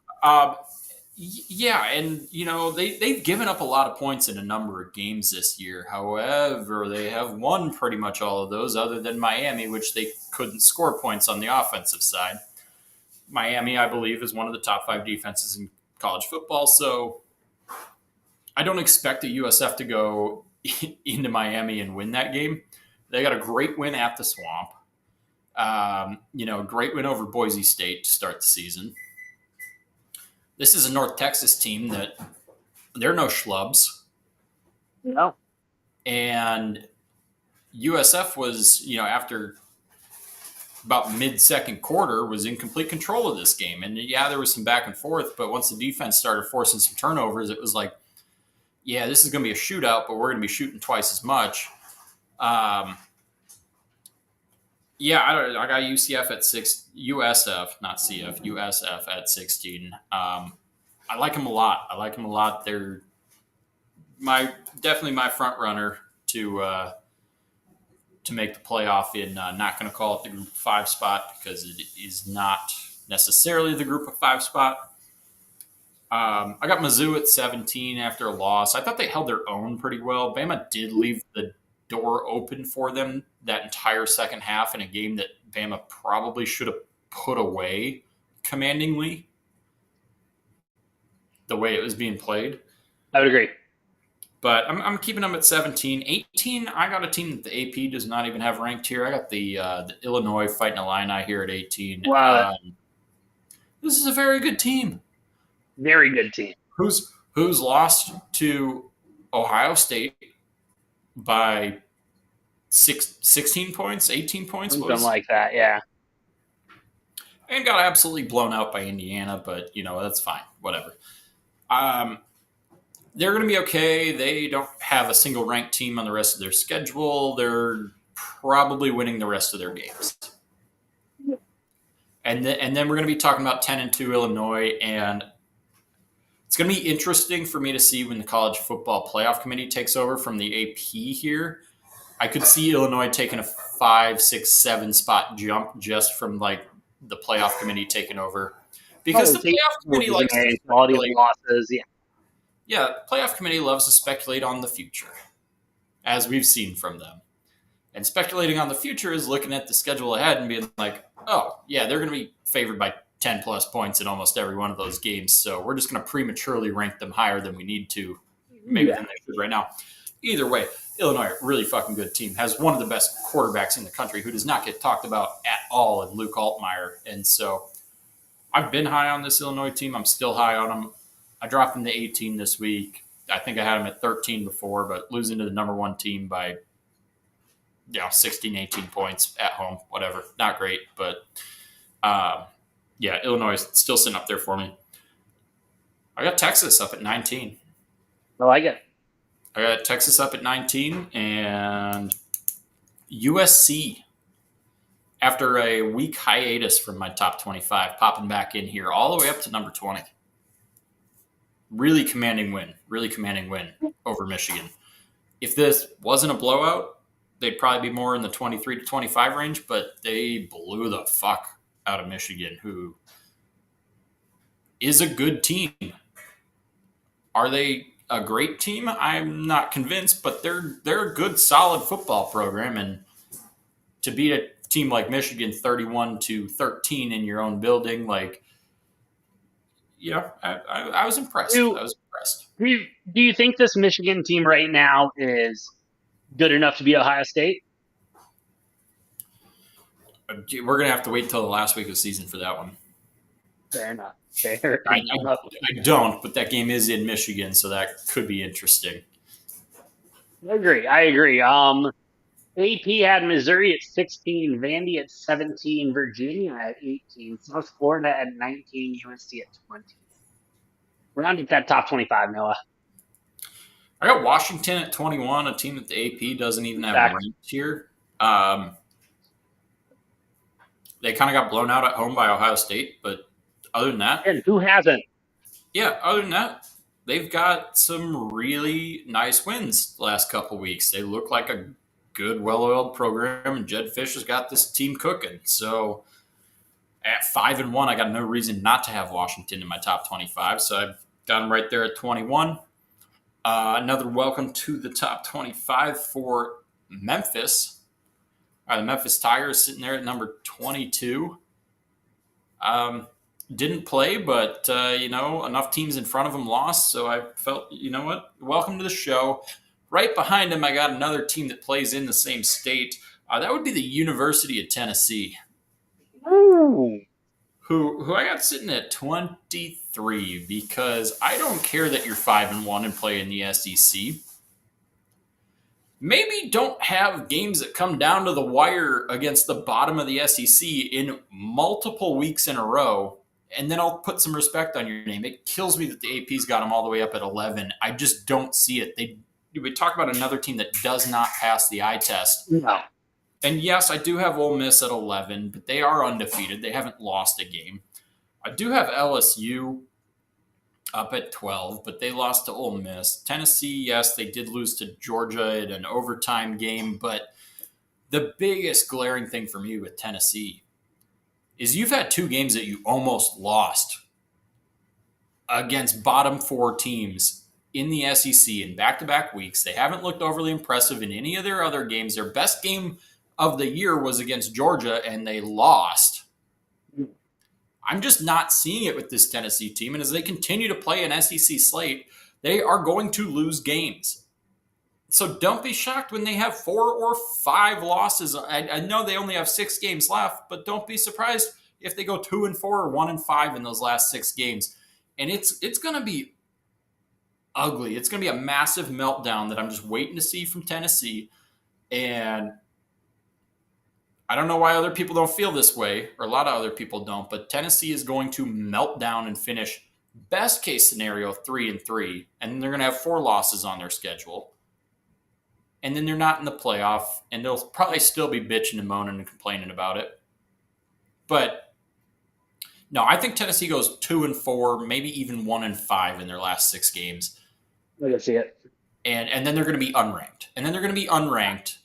Yeah, and they've given up a lot of points in a number of games this year. However, they have won pretty much all of those, other than Miami, which they couldn't score points on the offensive side. Miami, I believe, is one of the top 5 defenses in college football, so I don't expect the USF to go into Miami and win that game. They got a great win at the Swamp. Great win over Boise State to start the season. This is a North Texas team that they're no schlubs. No. And USF was, after about mid-second quarter, was in complete control of this game. And yeah, there was some back and forth, but once the defense started forcing some turnovers, it was like, yeah, this is going to be a shootout, but we're going to be shooting twice as much. I got UCF at 6, USF, not CF, USF at 16. I like them a lot. They're definitely my front runner to make the playoff in, not going to call it the group of 5 spot because it is not necessarily the group of 5 spot. I got Mizzou at 17 after a loss. I thought they held their own pretty well. Bama did leave the door open for them that entire second half in a game that Bama probably should have put away commandingly the way it was being played. I would agree. But I'm keeping them at 17. 18, I got a team that the AP does not even have ranked here. I got the Illinois Fighting Illini here at 18. Wow. This is a very good team. Very good team. Who's lost to Ohio State by 16 points, 18 points? Something like that, yeah. And got absolutely blown out by Indiana, but, that's fine. Whatever. They're going to be okay. They don't have a single ranked team on the rest of their schedule. They're probably winning the rest of their games. And then we're going to be talking about 10-2 Illinois, and it's going to be interesting for me to see when the college football playoff committee takes over from the AP here. I could see Illinois taking a 5, 6, 7 spot jump just from like the playoff committee taking over, because Oh, the take playoff committee likes to resume, quality of speculate. losses. Yeah. Yeah, playoff committee loves to speculate on the future, as we've seen from them. And speculating on the future is looking at the schedule ahead and being like, oh, yeah, they're going to be favored by 10 plus points in almost every one of those games. So we're just going to prematurely rank them higher than we need to, maybe Yeah. than they should right now. Either way, Illinois, really fucking good team, has one of the best quarterbacks in the country who does not get talked about at all in Luke Altmaier. And so I've been high on this Illinois team. I'm still high on them. I dropped them to 18 this week. I think I had them at 13 before, but losing to the number one team by 16, 18 points at home, whatever. Not great, but yeah, Illinois is still sitting up there for me. I got Texas up at 19. I like it. I got Texas up at 19 and USC after a week hiatus from my top 25, popping back in here all the way up to number 20. Really commanding win over Michigan. If this wasn't a blowout, they'd probably be more in the 23 to 25 range, but they blew the fuck out of Michigan, who is a good team. Are they a great team? I'm not convinced, but they're a good, solid football program, and to beat a team like Michigan 31-13 in your own building, like, I was impressed. Do, I was impressed. do you think this Michigan team right now is good enough to beat Ohio State? We're going to have to wait until the last week of the season for that one. Fair enough. Fair I enough. don't, but that game is in Michigan, so that could be interesting. I agree. AP had Missouri at 16, Vandy at 17, Virginia at 18, South Florida at 19, USC at 20. Round up that top 25, Noah. I got Washington at 21, a team that the AP doesn't even have ranked here. They kind of got blown out at home by Ohio State, but other than that, And who hasn't? yeah, other than that, they've got some really nice wins the last couple weeks. They look like a good, well-oiled program, and Jed Fish has got this team cooking. So at 5-1, I got no reason not to have Washington in my top 25. So I've got them right there at 21. Another welcome to the top 25 for Memphis. The Memphis Tigers sitting there at number 22. Didn't play, but, enough teams in front of them lost. So I felt, you know what? Welcome to the show. Right behind him, I got another team that plays in the same state. That would be the University of Tennessee. Ooh. Who I got sitting at 23, because I don't care that you're 5-1 and play in the SEC. Maybe don't have games that come down to the wire against the bottom of the SEC in multiple weeks in a row, and then I'll put some respect on your name. It kills me that the AP's got them all the way up at 11. I just don't see it. We talk about another team that does not pass the eye test. No. And yes, I do have Ole Miss at 11, but they are undefeated. They haven't lost a game. I do have LSU up at 12, but they lost to Ole Miss. Tennessee, yes, they did lose to Georgia in an overtime game, but the biggest glaring thing for me with Tennessee is you've had two games that you almost lost against bottom four teams in the SEC in back-to-back weeks. They haven't looked overly impressive in any of their other games. Their best game of the year was against Georgia, and they lost. I'm just not seeing it with this Tennessee team. And as they continue to play an SEC slate, they are going to lose games. So don't be shocked when they have 4 or 5 losses. I know they only have 6 games left, but don't be surprised if they go 2-4 or 1-5 in those last 6 games. And it's going to be ugly. It's going to be a massive meltdown that I'm just waiting to see from Tennessee. And I don't know why other people don't feel this way, or a lot of other people don't, but Tennessee is going to melt down and finish, best case scenario, 3-3, and then they're going to have 4 losses on their schedule. And then they're not in the playoff, and they'll probably still be bitching and moaning and complaining about it. But no, I think Tennessee goes 2-4, maybe even 1-5 in their last 6 games. I can see it. And then they're going to be unranked. And then they're going to be unranked.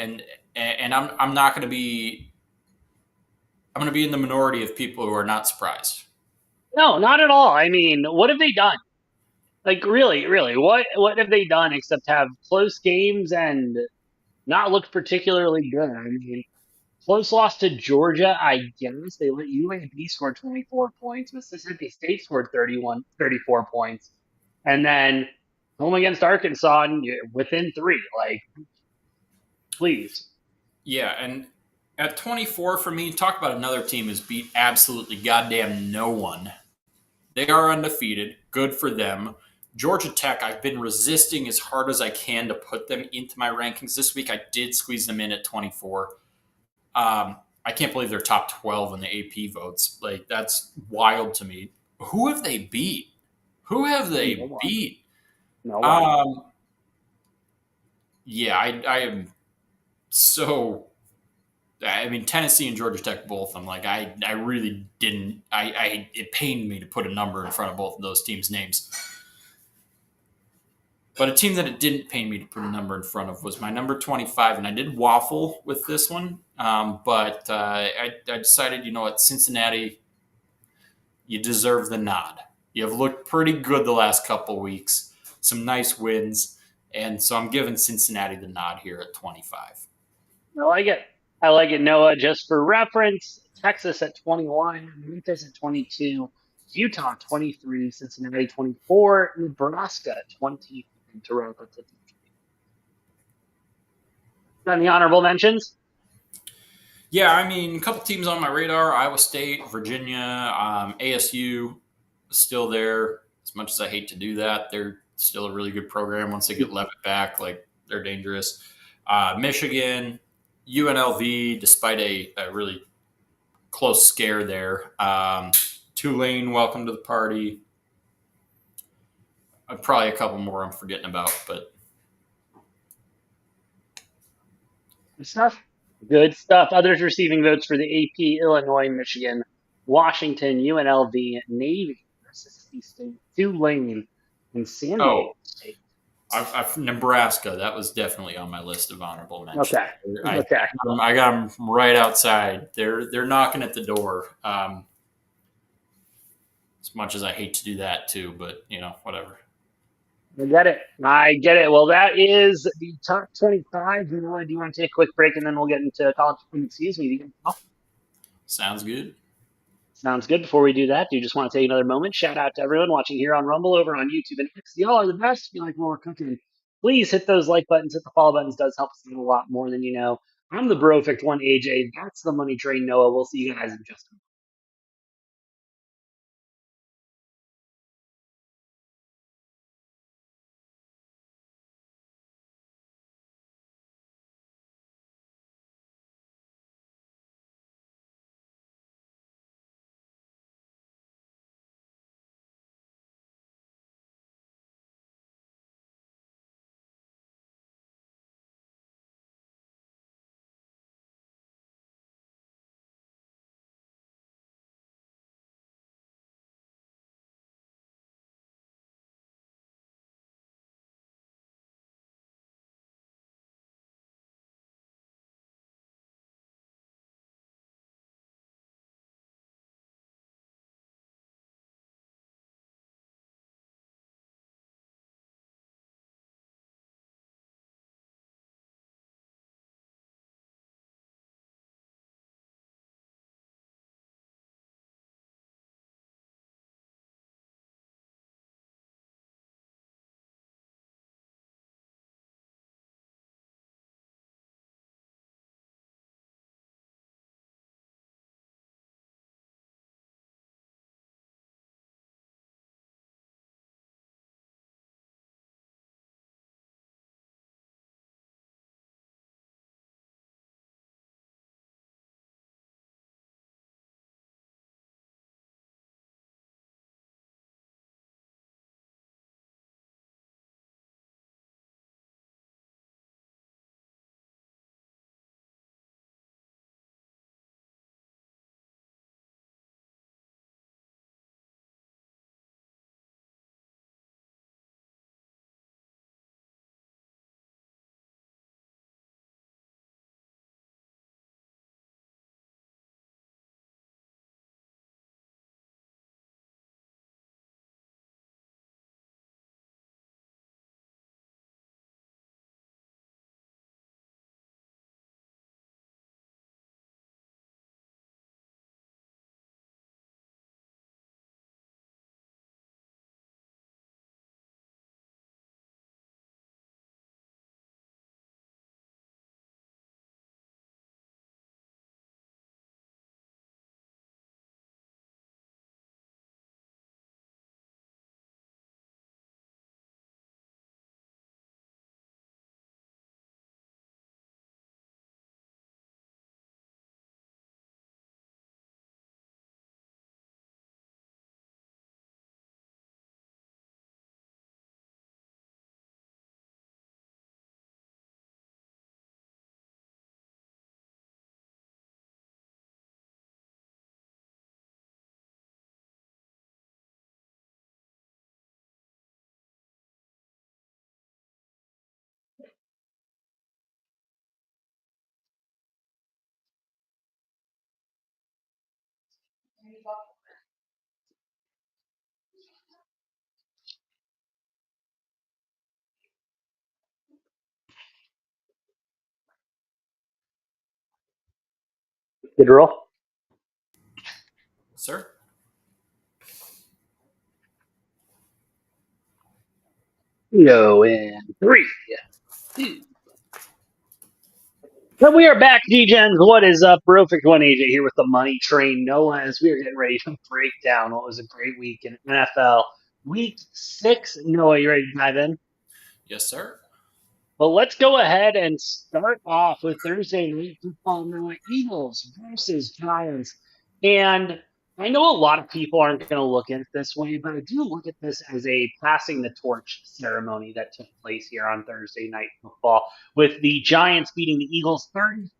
and and I'm not going to be I'm going to be in the minority of people who are not surprised. No, not at all. I mean, what have they done? Like, really, really, what have they done except have close games and not look particularly good? I mean, close loss to Georgia, I guess. They let UAB score 24 points. Mississippi State scored 34 points. And then home against Arkansas and within three. Like, please. Yeah, and at 24 for me, talk about another team who's beat absolutely goddamn no one. They are undefeated. Good for them. Georgia Tech, I've been resisting as hard as I can to put them into my rankings. This week I did squeeze them in at 24. I can't believe they're top 12 in the AP votes. Like, that's wild to me. Who have they beat? Who have No they one. beat? No one. Um, yeah, I am so. I mean, Tennessee and Georgia Tech both. I'm like, I really didn't. It pained me to put a number in front of both of those teams' names. But a team that it didn't pain me to put a number in front of was my number 25, and I did waffle with this one. But I decided, you know what, Cincinnati, you deserve the nod. You have looked pretty good the last couple weeks, some nice wins, and so I'm giving Cincinnati the nod here at 25. I like it. I like it, Noah. Just for reference, Texas at 21, Memphis at 22, Utah 23, Cincinnati 24, Nebraska 20 to wrap up the Got any honorable mentions? Yeah, I mean, a couple teams on my radar: Iowa State, Virginia, ASU, still there. As much as I hate to do that, they're still a really good program. Once they get Levitt back, like they're dangerous. Michigan, UNLV, despite a really close scare there. Tulane, welcome to the party. Probably a couple more I'm forgetting about, but Good stuff. Good stuff. Others receiving votes for the AP: Illinois, Michigan, Washington, UNLV, Navy, Mississippi State, Tulane, and San Diego oh, State. Nebraska. That was definitely on my list of honorable mentions. Okay. I, Okay. I got them right outside. They're knocking at the door. As much as I hate to do that too, but you know, whatever. I get it. I get it. Well, that is the top 25. You know, do you want to take a quick break and then we'll get into college? Excuse me. Sounds good. Sounds good. Before we do that, do you just want to take another moment? Shout out to everyone watching here on Rumble, over on YouTube and X. Y'all are the best. If you like what we're cooking, please hit those like buttons, hit the follow buttons. Does help us out a lot more than you know. I'm the Brofict one, AJ. That's the Money Train, Noah. We'll see you guys in just a moment. Good roll. Sir? Go in three, two. And we are back, D-Gens. What is up? Perfect One AJ here with the Money Train Noah as we are getting ready to break down what was a great week in NFL. Week 6. Noah, you ready to dive in? Yes, sir. Well, let's go ahead and start off with Thursday Night Football. Now, Eagles versus Giants. And I know a lot of people aren't going to look at it this way, but I do look at this as a passing the torch ceremony that took place here on Thursday Night Football, with the Giants beating the Eagles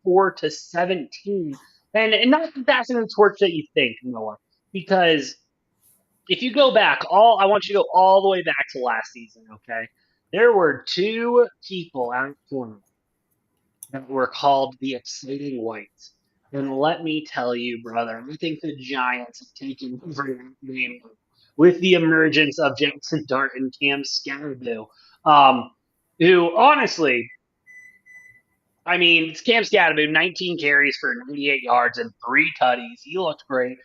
34-17. And not the passing the torch that you think, Noah, because if you go back, I want you to go all the way back to last season, okay? There were two people out front that were called the Exciting Whites. And let me tell you, brother, I think the Giants have taken over that name with the emergence of Jackson Dart and Cam Scaraboo, um, who honestly, I mean, Cam Scaraboo, 19 carries for 98 yards and 3 tutties. He looked great.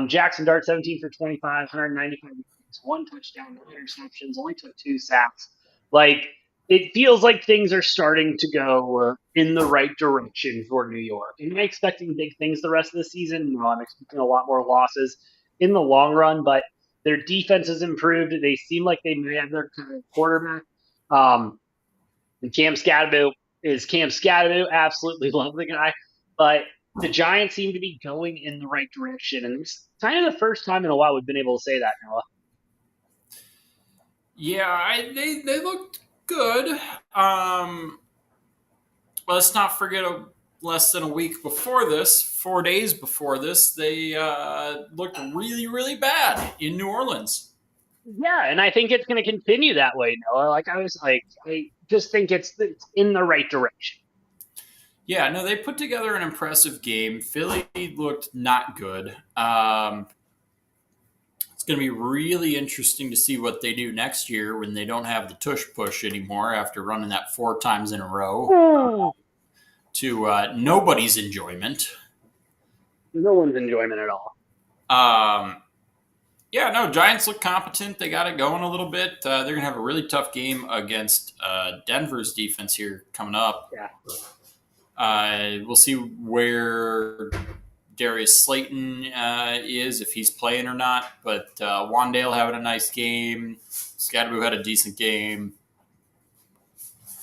Jackson Dart, 17 for 25, 195 yards, 1 touchdown, no interceptions, only took 2 sacks. Like, it feels like things are starting to go in the right direction for New York. Am I expecting big things the rest of the season? No, I'm expecting a lot more losses in the long run, but their defense has improved. They seem like they may have their kind of quarterback. Um, and Cam Scadaboo is Cam Scadaboo. Absolutely love the guy. But the Giants seem to be going in the right direction. And it's kind of the first time in a while we've been able to say that, Noah. Yeah, they looked good. Let's not forget less than a week before this, 4 days before this, they looked really, really bad in New Orleans. Yeah, and I think it's going to continue that way, Noah. I just think it's in the right direction. Yeah, no, they put together an impressive game. Philly looked not good. It's going to be really interesting to see what they do next year when they don't have the tush push anymore after running that 4 times in a row Oh, to nobody's enjoyment. no one's enjoyment at all. Um, yeah, no, Giants look competent. They got it going a little bit. They're going to have a really tough game against Denver's defense here coming up. Yeah. We'll see where Darius Slayton is, if he's playing or not. But Wandale having a nice game. Scadaboo had a decent game.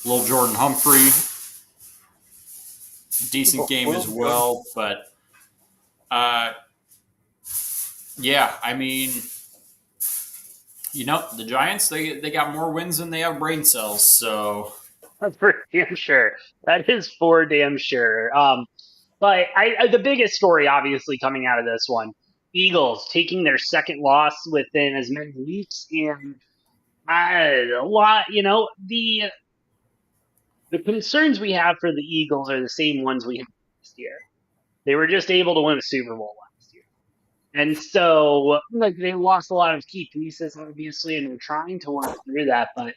Little Jordan Humphrey, decent game as well. But yeah, I mean, the Giants, they got more wins than they have brain cells. So That's for damn sure. That is for damn sure. But the biggest story, obviously, coming out of this one, Eagles taking their second loss within as many weeks, and a lot. The concerns we have for the Eagles are the same ones we had last year. They were just able to win a Super Bowl last year, and so like they lost a lot of key pieces, obviously, and they're trying to work through that. But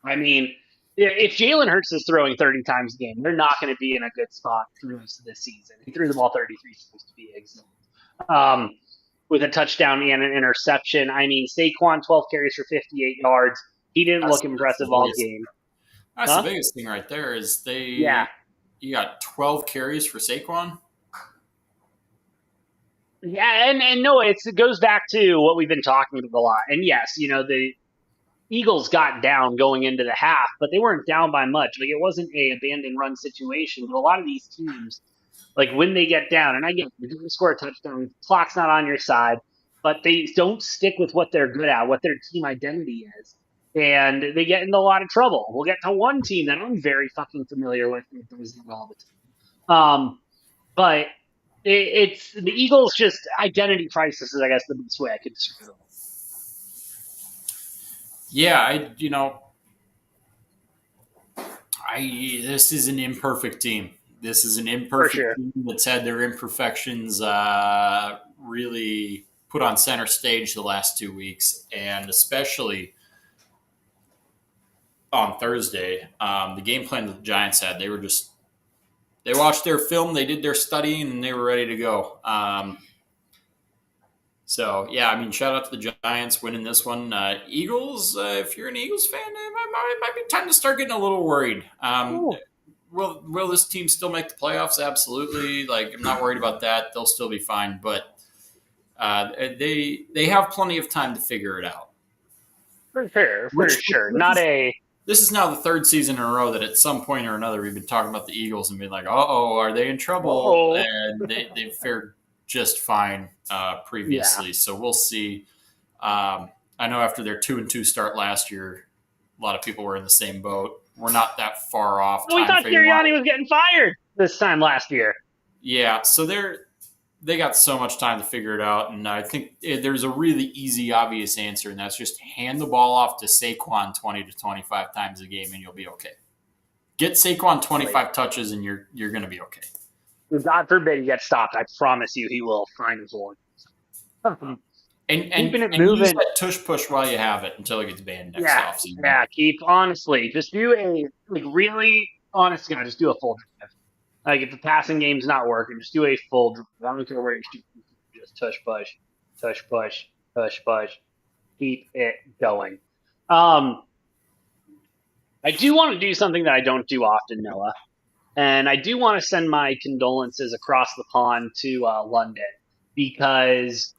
I mean, if Jalen Hurts is throwing 30 times a game, they're not going to be in a good spot for the rest of this season. He threw the ball 33 times to be exact. Um, with a touchdown and an interception. I mean, Saquon, 12 carries for 58 yards. He didn't that's, look that's the impressive all biggest. game. That's the Huh? biggest thing right there is Yeah. you got 12 carries for Saquon. Yeah, and no, it goes back to what we've been talking about a lot. And yes, the Eagles got down going into the half, but they weren't down by much. Like it wasn't a abandoned run situation. But a lot of these teams, like when they get down, and I get you're going to score a touchdown, clock's not on your side, but they don't stick with what they're good at, what their team identity is, and they get into a lot of trouble. We'll get to one team that I'm very fucking familiar with that does that all the time. But it's the Eagles' just identity crisis is, I guess, the best way I could describe it. Yeah, I this is an imperfect team. This is an For imperfect sure. team that's had their imperfections really put on center stage the last 2 weeks, and especially on Thursday, the game plan that the Giants had, they watched their film, they did their studying, and they were ready to go. So yeah, I mean, shout out to the Giants winning this one. Eagles, if you're an Eagles fan, it might be time to start getting a little worried. Ooh, Will this team still make the playoffs? Absolutely. Like, I'm not worried about that. They'll still be fine, but they have plenty of time to figure it out. for sure, for Which sure. Not a this is now the third season in a row that at some point or another we've been talking about the Eagles and being like, oh, are they in trouble? oh And they've fared just fine yeah. previously. So we'll see. I know after their 2-2 start last year, a lot of people were in the same boat. We're not that far off We time thought frame wise. Sirianni was getting fired this time last year. Yeah, so they got so much time to figure it out, and I think there's a really easy, obvious answer, and that's just hand the ball off to Saquon 20 to 25 times a game, and you'll be okay. Get Saquon Like, 25 touches, and you're going to be okay. God forbid he gets stopped. I promise you, he will find his one. And Keeping it use moving. that tush push while you have it until it gets banned next Yeah, offseason. yeah. Keep honestly, just do a like really honest guy. Just do a full drive. Like if the passing game's not working, just do a full drive. I don't care where you shoot. Just tush push, tush push, tush push. Keep it going. Um, I do want to do something that I don't do often, Noah, and I do want to send my condolences across the pond to London because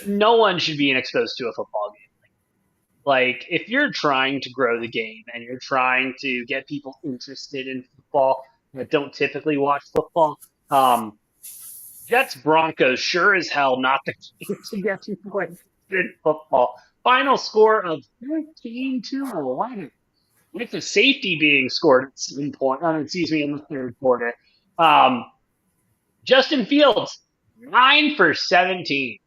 no one should be exposed to a football game. Like, if you're trying to grow the game and you're trying to get people interested in football that don't typically watch football, um, Jets Broncos sure as hell not the game to get people interested in football. Final score of 13-11, with the safety being scored at some point. Excuse me, in the third quarter. Um, Justin Fields, 9 for 17.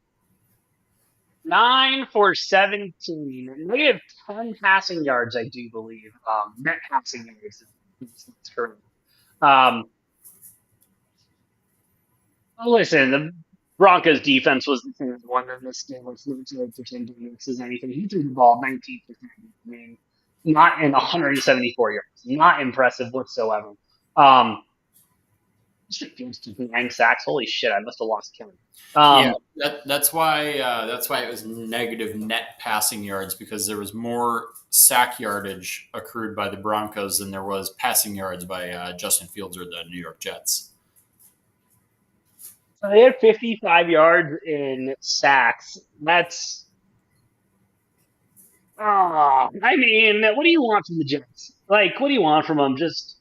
9 for 17. Negative 10 passing yards, I do believe. Net passing yards. That's correct. Um, listen, the Broncos defense was the thing that won in this game. It's not to pretend this is anything. He threw the ball 19%. I mean, not in 174 yards. Not impressive whatsoever. Um, Fields took 9 sacks. Holy shit, I must have lost count. Yeah, Um, that's why it was negative net passing yards because there was more sack yardage accrued by the Broncos than there was passing yards by Justin Fields or the New York Jets. So they had 55 yards in sacks. That's, I mean, what do you want from the Jets? Like, what do you want from them? Just,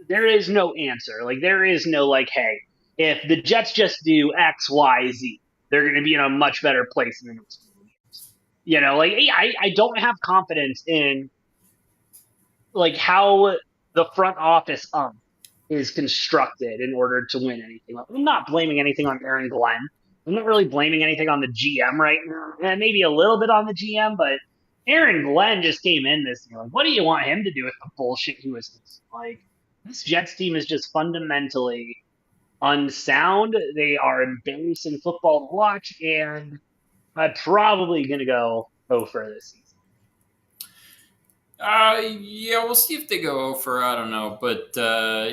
there is no answer. Like, there is no, like, hey, if the Jets just do X, Y, Z, they're going to be in a much better place in the next few years. You know, like, I don't have confidence in, like, how the front office is constructed in order to win anything. I'm not blaming anything on Aaron Glenn. I'm not really blaming anything on the GM right now. And maybe a little bit on the GM, but Aaron Glenn just came in this year. Like, what do you want him to do with the bullshit he was like? This Jets team is just fundamentally unsound. They are embarrassing football to watch, and I'm probably gonna go for this season. Yeah, we'll see if they go for I don't know, but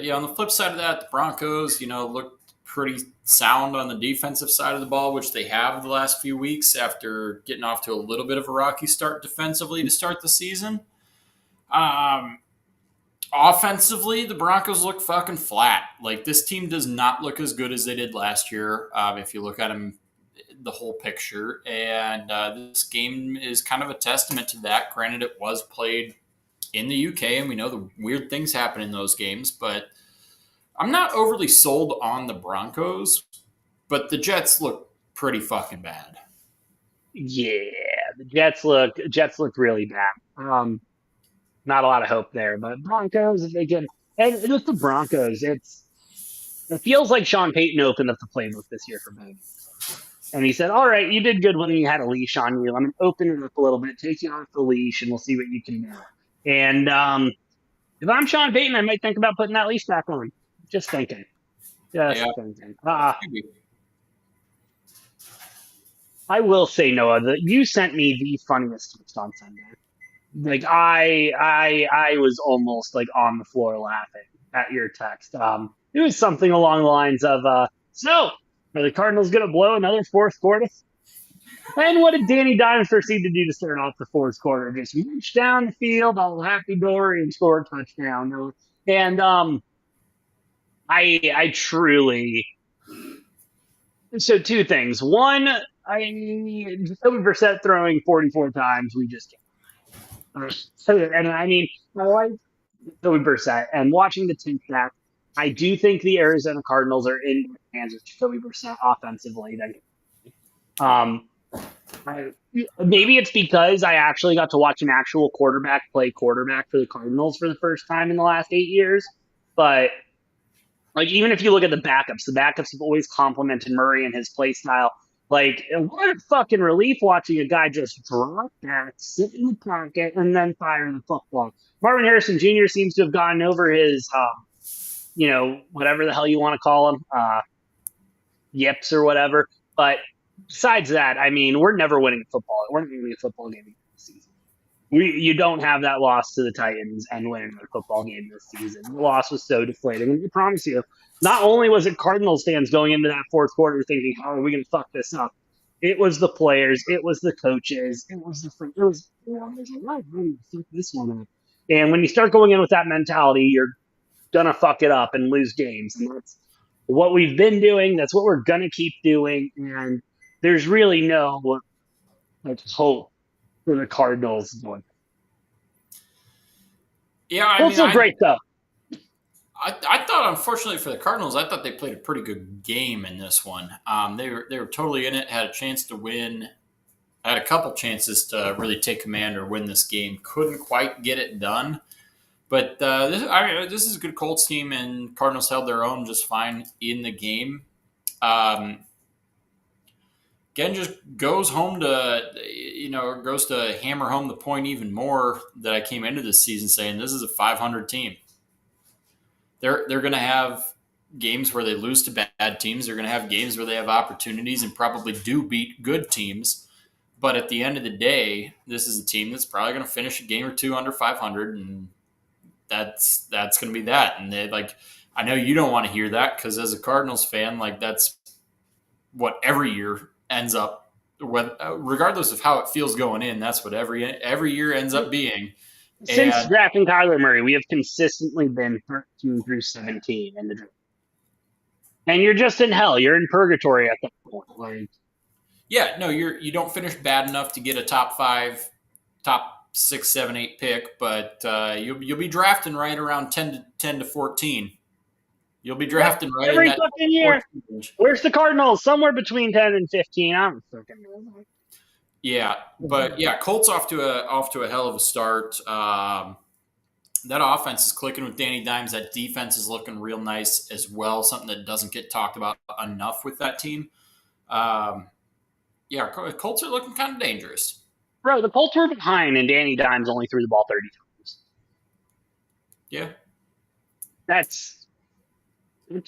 yeah, on the flip side of that, the Broncos, looked pretty sound on the defensive side of the ball, which they have the last few weeks after getting off to a little bit of a rocky start defensively to start the season. Um, Offensively, the Broncos look fucking flat. Like this team does not look as good as they did last year. If you look at them, the whole picture, and this game is kind of a testament to that. Granted, it was played in the UK, and we know the weird things happen in those games, but I'm not overly sold on the Broncos. But the Jets look pretty fucking bad. Yeah, the Jets look really bad. Not a lot of hope there, but Broncos, if they can, and with the Broncos, it feels like Sean Payton opened up the playbook this year for Bengals. And he said, all right, you did good when you had a leash on you. I'm going to open it up a little bit, take you off the leash, and we'll see what you can do. And if I'm Sean Payton, I might think about putting that leash back on. Just thinking. Yeah, Just thinking. maybe. I will say, Noah, that you sent me the funniest text on Sunday. Like I was almost like on the floor laughing at your text. It was something along the lines of, so are the Cardinals gonna blow another fourth quarter? And what did Danny Dimes proceed to do to start off the fourth quarter? Just reach down the field, all happy dory, and score a touchdown. And I truly, so two things. One, Jacoby Brissett throwing 44 times, we just can't. And I mean, I like Jacoby Brissett, and watching the team back, I do think the Arizona Cardinals are in hands with Jacoby Brissett offensively. Um, maybe it's because I actually got to watch an actual quarterback play quarterback for the Cardinals for the first time in the last 8 years. But like, even if you look at the backups have always complimented Murray and his play style. Like, what a fucking relief watching a guy just drop back, sit in the pocket, and then fire the football. Marvin Harrison Jr. seems to have gotten over his, whatever the hell you want to call him, yips or whatever. But besides that, I mean, we're never winning football. We're not winning a football game this season. You don't have that loss to the Titans and win another football game this season. The loss was so deflating. And I promise you, not only was it Cardinals fans going into that fourth quarter thinking, how are we going to fuck this up? It was the players, it was the coaches, there's a lot of money to fuck this one up. And when you start going in with that mentality, you're gonna fuck it up and lose games. And that's what we've been doing. That's what we're gonna keep doing. And there's really no like hope for the Cardinals going. Yeah, I They'll mean, feel great though. I thought, unfortunately for the Cardinals, I thought they played a pretty good game in this one. They were totally in it, had a chance to win, had a couple chances to really take command or win this game. Couldn't quite get it done. But this is a good Colts team, and Cardinals held their own just fine in the game. Um, Again, just goes to hammer home the point even more that I came into this season saying this is a 500 team. They're going to have games where they lose to bad teams. They're going to have games where they have opportunities and probably do beat good teams. But at the end of the day, this is a team that's probably going to finish a game or two under 500, and that's going to be that. And I know you don't want to hear that because as a Cardinals fan, that's what every year ends up, regardless of how it feels going in. That's what every year ends up being. Since drafting Kyler Murray, we have consistently been 13 through 17 in the draft. And you're just in hell. You're in purgatory at that point. Yeah, no, you don't finish bad enough to get a top 5, top 6, 7, 8 pick, but you'll be drafting right around 10 to 14. You'll be drafting right every in that fucking year. Where's the Cardinals? Somewhere between 10 and 15. I don't fucking know. Yeah, but yeah, Colts off to a hell of a start. That offense is clicking with Danny Dimes. That defense is looking real nice as well. Something that doesn't get talked about enough with that team. Yeah, Colts are looking kind of dangerous. Bro, the Colts were behind, and Danny Dimes only threw the ball 30 times. Yeah, that's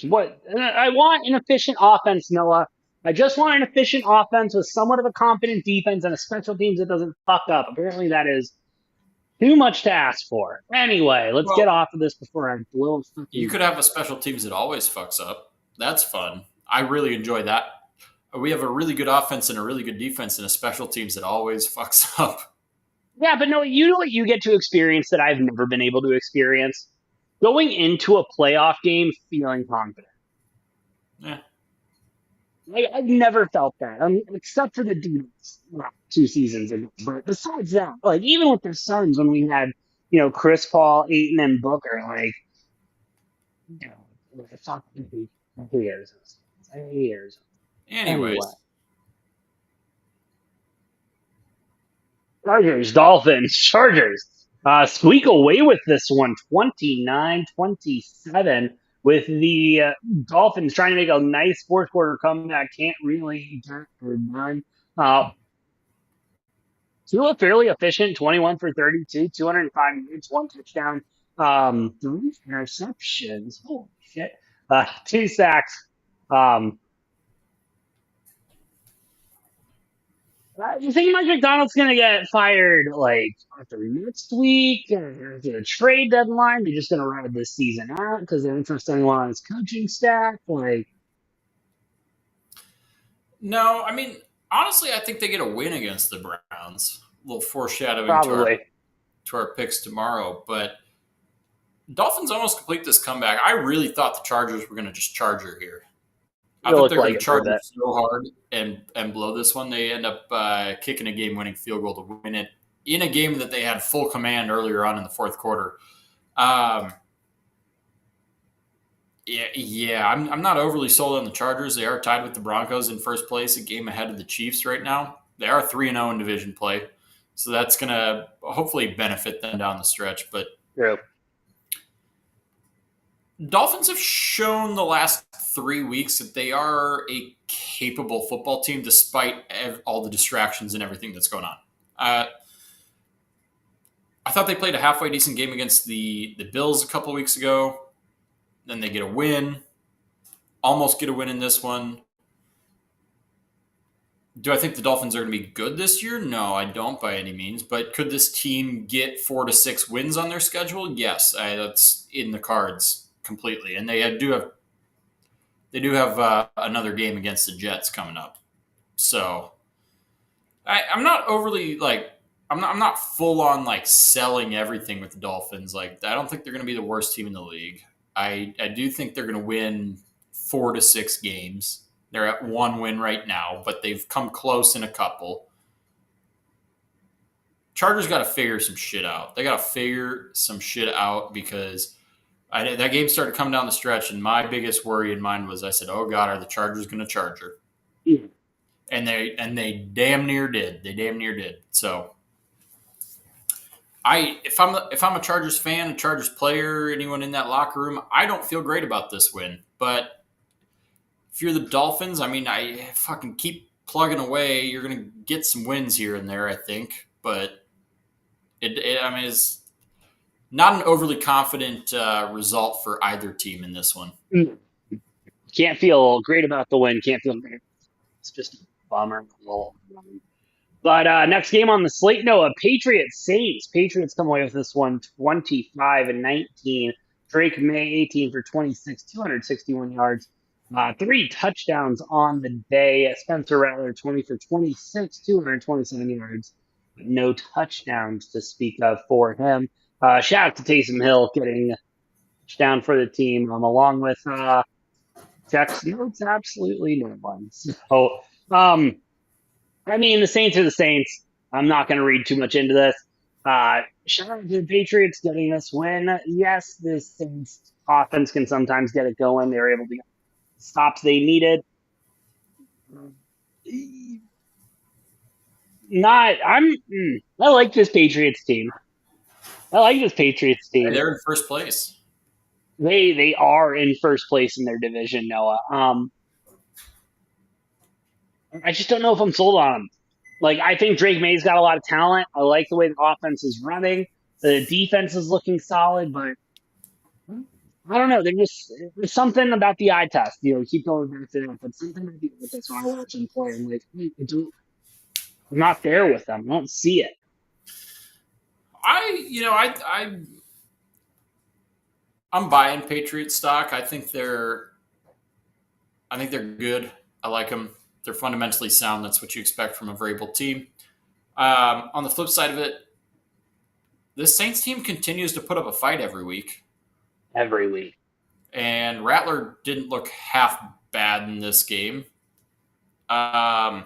what I want. An efficient offense, Noah. I just want an efficient offense with somewhat of a competent defense and a special teams that doesn't fuck up. Apparently, that is too much to ask for. Anyway, let's get off of this before I blow. You could have a special teams that always fucks up. That's fun. I really enjoy that. We have a really good offense and a really good defense and a special teams that always fucks up. Yeah, but no, you know what you get to experience that I've never been able to experience? Going into a playoff game feeling confident. Yeah. I've never felt that, except for the Demons 2 seasons ago. But besides that, even with the Suns, when we had, Chris Paul, Ayton, and Booker, who cares? Anyways. Chargers. Squeak away with this one, 29-27. With the Dolphins trying to make a nice fourth quarter comeback, can't really get her done. Tua fairly efficient, 21 for 32, 205 yards, 1 touchdown, 3 interceptions. Holy shit. 2 sacks. Um, you think Mike McDonald's gonna get fired like after next week or after the trade deadline? They're just gonna ride this season out because they're interested in on his coaching staff. Like No, I mean, honestly, I think they get a win against the Browns. A little foreshadowing probably to our picks tomorrow, but Dolphins almost complete this comeback. I really thought the Chargers were going to just charger here. I it'll thought look they're like going to it for a charge bit. it so hard and blow this one. They end up kicking a game-winning field goal to win it in a game that they had full command earlier on in the fourth quarter. Um, yeah, I'm not overly sold on the Chargers. They are tied with the Broncos in first place, a game ahead of the Chiefs right now. They are 3-0 in division play, so that's going to hopefully benefit them down the stretch. But True. Dolphins have shown the last 3 weeks that they are a capable football team despite all the distractions and everything that's going on. Uh, I thought they played a halfway decent game against the Bills a couple of weeks ago. Then they get a win, almost get a win in this one. Do I think the Dolphins are going to be good this year? No, I don't by any means. But could this team get 4 to 6 wins on their schedule? Yes, that's in the cards completely. And they do have another game against the Jets coming up. So I'm not overly like I'm not full on like selling everything with the Dolphins. Like I don't think they're going to be the worst team in the league. I do think they're going to win 4 to 6 games. They're at 1 win right now, but they've come close in a couple. Chargers got to figure some shit out. They got to figure some shit out because that game started coming down the stretch, and my biggest worry in mind was I said, "Oh God, are the Chargers going to charge her?" Yeah. And they damn near did. They damn near did. So if I'm a Chargers fan, a Chargers player, anyone in that locker room, I don't feel great about this win. But if you're the Dolphins, I mean, I fucking keep plugging away. You're gonna get some wins here and there, I think. But I mean, it's not an overly confident result for either team in this one. Can't feel great about the win. Can't feel great. It's just a bummer. But next game on the slate, Noah, Patriots Saints. Patriots come away with this one 25-19. Drake May 18 for 26, 261 yards. 3 touchdowns on the day. Spencer Rattler 20 for 26, 227 yards. No touchdowns to speak of for him. Shout out to Taysom Hill getting a touchdown for the team, along with Jack's notes, absolutely no one. So, I mean, the Saints are the Saints. I'm not going to read too much into this. Shout out to the Patriots getting this win. Yes, the Saints offense can sometimes get it going. They were able to get the stops they needed. Not, I like this Patriots team. I like this Patriots Hey, team. they're in first place. They are in first place in their division, Noah. I just don't know if I'm sold on them. Like, I think Drake May's got a lot of talent. I like the way the offense is running. The defense is looking solid, but I don't know. There's something about the eye test. Keep going back to that, but something about the eye test when I watch them play. I'm like, I'm not there with them. I don't see it. I you know I'm buying Patriot stock. I think they're good. I like them. They're fundamentally sound. That's what you expect from a Vrabel team. On the flip side of it, this Saints team continues to put up a fight every week, Every week. and Rattler didn't look half bad in this game. Um,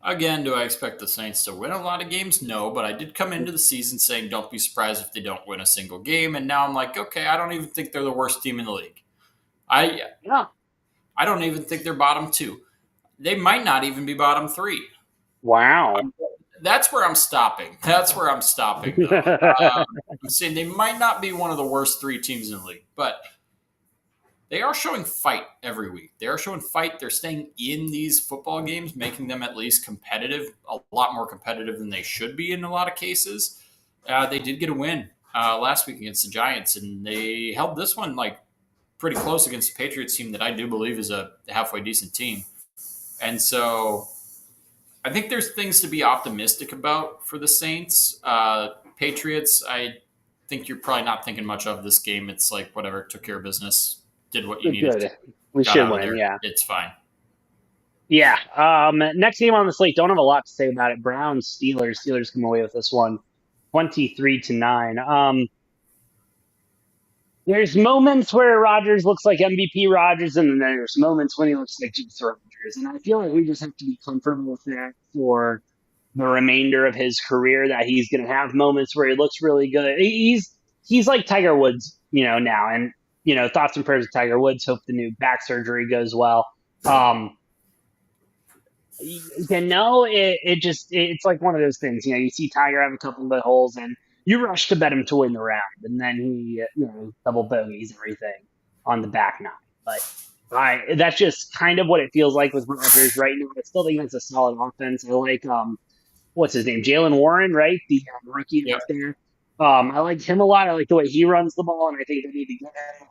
Again, do I expect the Saints to win a lot of games? No, but I did come into the season saying don't be surprised if they don't win a single game, and now I'm like, okay, I don't even think they're the worst team in the league. I Yeah. I don't even think they're bottom two. They might not even be bottom three. Wow. That's where I'm stopping. That's where I'm stopping, though. I'm saying they might not be one of the worst 3 teams in the league, but they are showing fight every week. They are showing fight. They're staying in these football games, making them at least competitive, a lot more competitive than they should be in a lot of cases. They did get a win last week against the Giants, and they held this one like pretty close against the Patriots team that I do believe is a halfway decent team. And so I think there's things to be optimistic about for the Saints. Patriots, I think you're probably not thinking much of this game. It's like whatever, took care of business, did what you needed to, Good. We got should out of win. there. Yeah. It's fine. Yeah. Next game on the slate. Don't have a lot to say about it. Browns, Steelers. Steelers come away with this one, 23-9. There's moments where Rodgers looks like MVP Rodgers, and then there's moments when he looks like Jesus Rodgers. And I feel like we just have to be comfortable with that for the remainder of his career. That he's going to have moments where he looks really good. He's like Tiger Woods, now. And thoughts and prayers of Tiger Woods. Hope the new back surgery goes well. It's like one of those things. You see Tiger have a couple of good holes, and you rush to bet him to win the round, and then he, double bogeys everything on the back nine. But that's just kind of what it feels like with Rodgers right now. I still think that's a solid offense. I like what's his name, Jalen Warren, right? The rookie Yep. that's there. I like him a lot. I like the way he runs the ball, and I think they need to get him.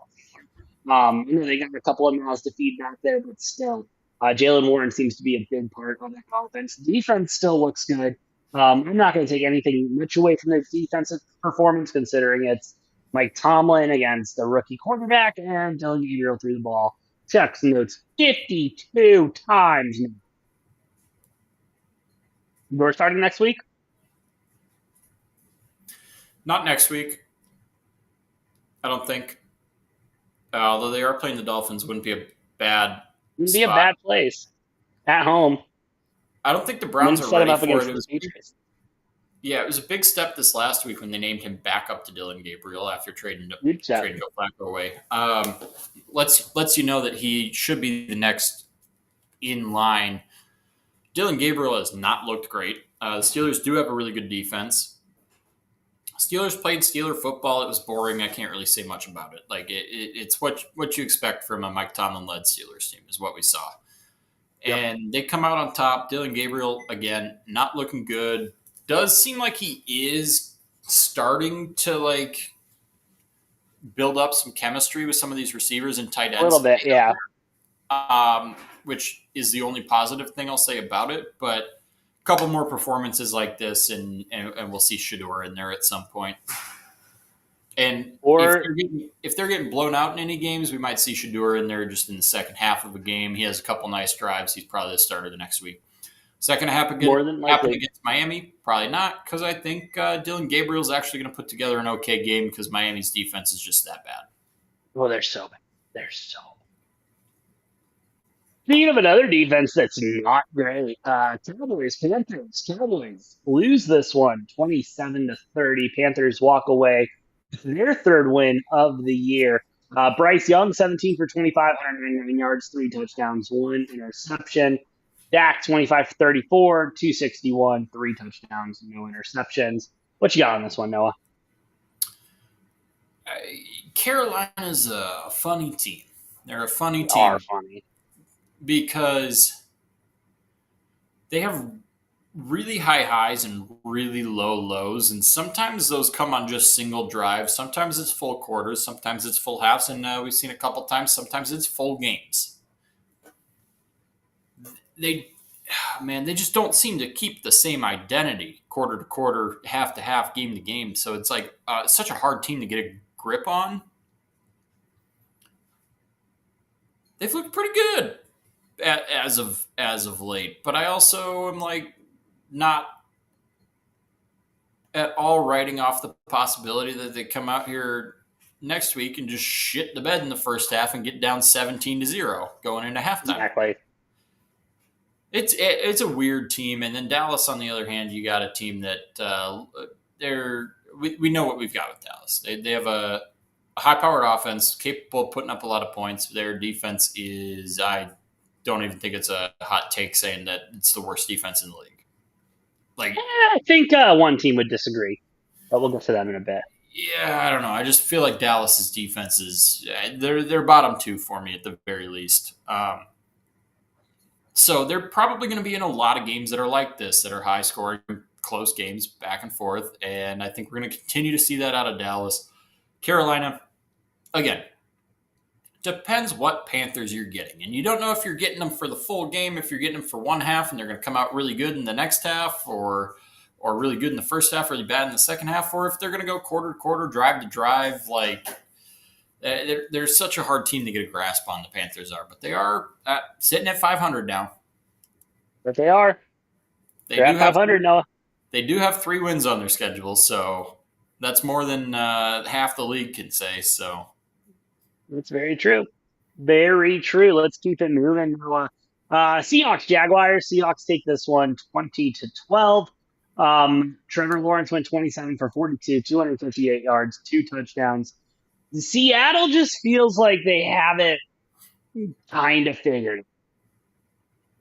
They got a couple of mouths to feed back there, but still, Jalen Warren seems to be a big part of that offense. Defense still looks good. I'm not going to take anything much away from their defensive performance, considering it's Mike Tomlin against the rookie quarterback, and Dylan Gabriel threw the ball. Checks notes 52 times. We're starting next week? Not next week. I don't think. Although they are playing the Dolphins, wouldn't be a bad Wouldn't be a spot. bad place. At home. I don't think the Browns are Set him ready up for against it. the Patriots. Yeah, it was a big step this last week when they named him back up to Dylan Gabriel after trading Joe Flacco away. Lets you know that he should be the next in line. Dylan Gabriel has not looked great. The Steelers do have a really good defense. Steelers played Steeler football. It was boring. I can't really say much about it. Like it's what you expect from a Mike Tomlin led Steelers team is what we saw. Yep. And they come out on top. Dylan Gabriel again, not looking good. Does seem like he is starting to build up some chemistry with some of these receivers and tight ends. A little bit, yeah. Which is the only positive thing I'll say about it. But a couple more performances like this, and we'll see Shedeur in there at some point. And if they're getting blown out in any games, we might see Shedeur in there just in the second half of a game. He has a couple nice drives. He's probably the starter the next week. Second half happen against Miami? Probably not, because I think Dylan Gabriel's actually going to put together an okay game because Miami's defense is just that bad. Well, they're so bad. Speaking of another defense that's not great, Cowboys, Panthers. Cowboys lose this one, 27-30. Panthers walk away with their third win of the year. Bryce Young, 17 for 25, 199 yards, 3 touchdowns, 1 interception. Dak, 25 for 34, 261, 3 touchdowns, no interceptions. What you got on this one, Noah? Carolina's a funny team. They're a funny team. They are funny. Because they have really high highs and really low lows, and sometimes those come on just single drives. Sometimes it's full quarters, sometimes it's full halves, and we've seen a couple times. Sometimes it's full games. They just don't seem to keep the same identity quarter to quarter, half to half, game to game. So it's like it's such a hard team to get a grip on. They've looked pretty good as of late, but I also am not at all writing off the possibility that they come out here next week and just shit the bed in the first half and get down 17-0 going into halftime. Exactly. It's a weird team, and then Dallas, on the other hand, you got a team that we know what we've got with Dallas. They have a high-powered offense, capable of putting up a lot of points. Their defense is, I don't even think it's a hot take saying that it's the worst defense in the league. I think one team would disagree, but we'll get to them in a bit. Yeah, I don't know. I just feel like Dallas's defense is they're bottom 2 for me at the very least. So they're probably going to be in a lot of games that are like this, that are high scoring, close games, back and forth. And I think we're going to continue to see that out of Dallas. Carolina, again, depends what Panthers you're getting. And you don't know if you're getting them for the full game, if you're getting them for one half and they're going to come out really good in the next half, or really good in the first half, really bad in the second half, or if they're going to go quarter to quarter, drive to drive. Like, they're such a hard team to get a grasp on, the Panthers are. But they are sitting at 500 now. But they are. They They're do at have 500 now. they do have 3 wins on their schedule, so that's more than half the league can say. So That's very true. Very true. Let's keep it moving. Seahawks, Jaguars. Seahawks take this one 20-12. Trevor Lawrence went 27 for 42, 258 yards, 2 touchdowns. Seattle just feels like they have it kind of figured.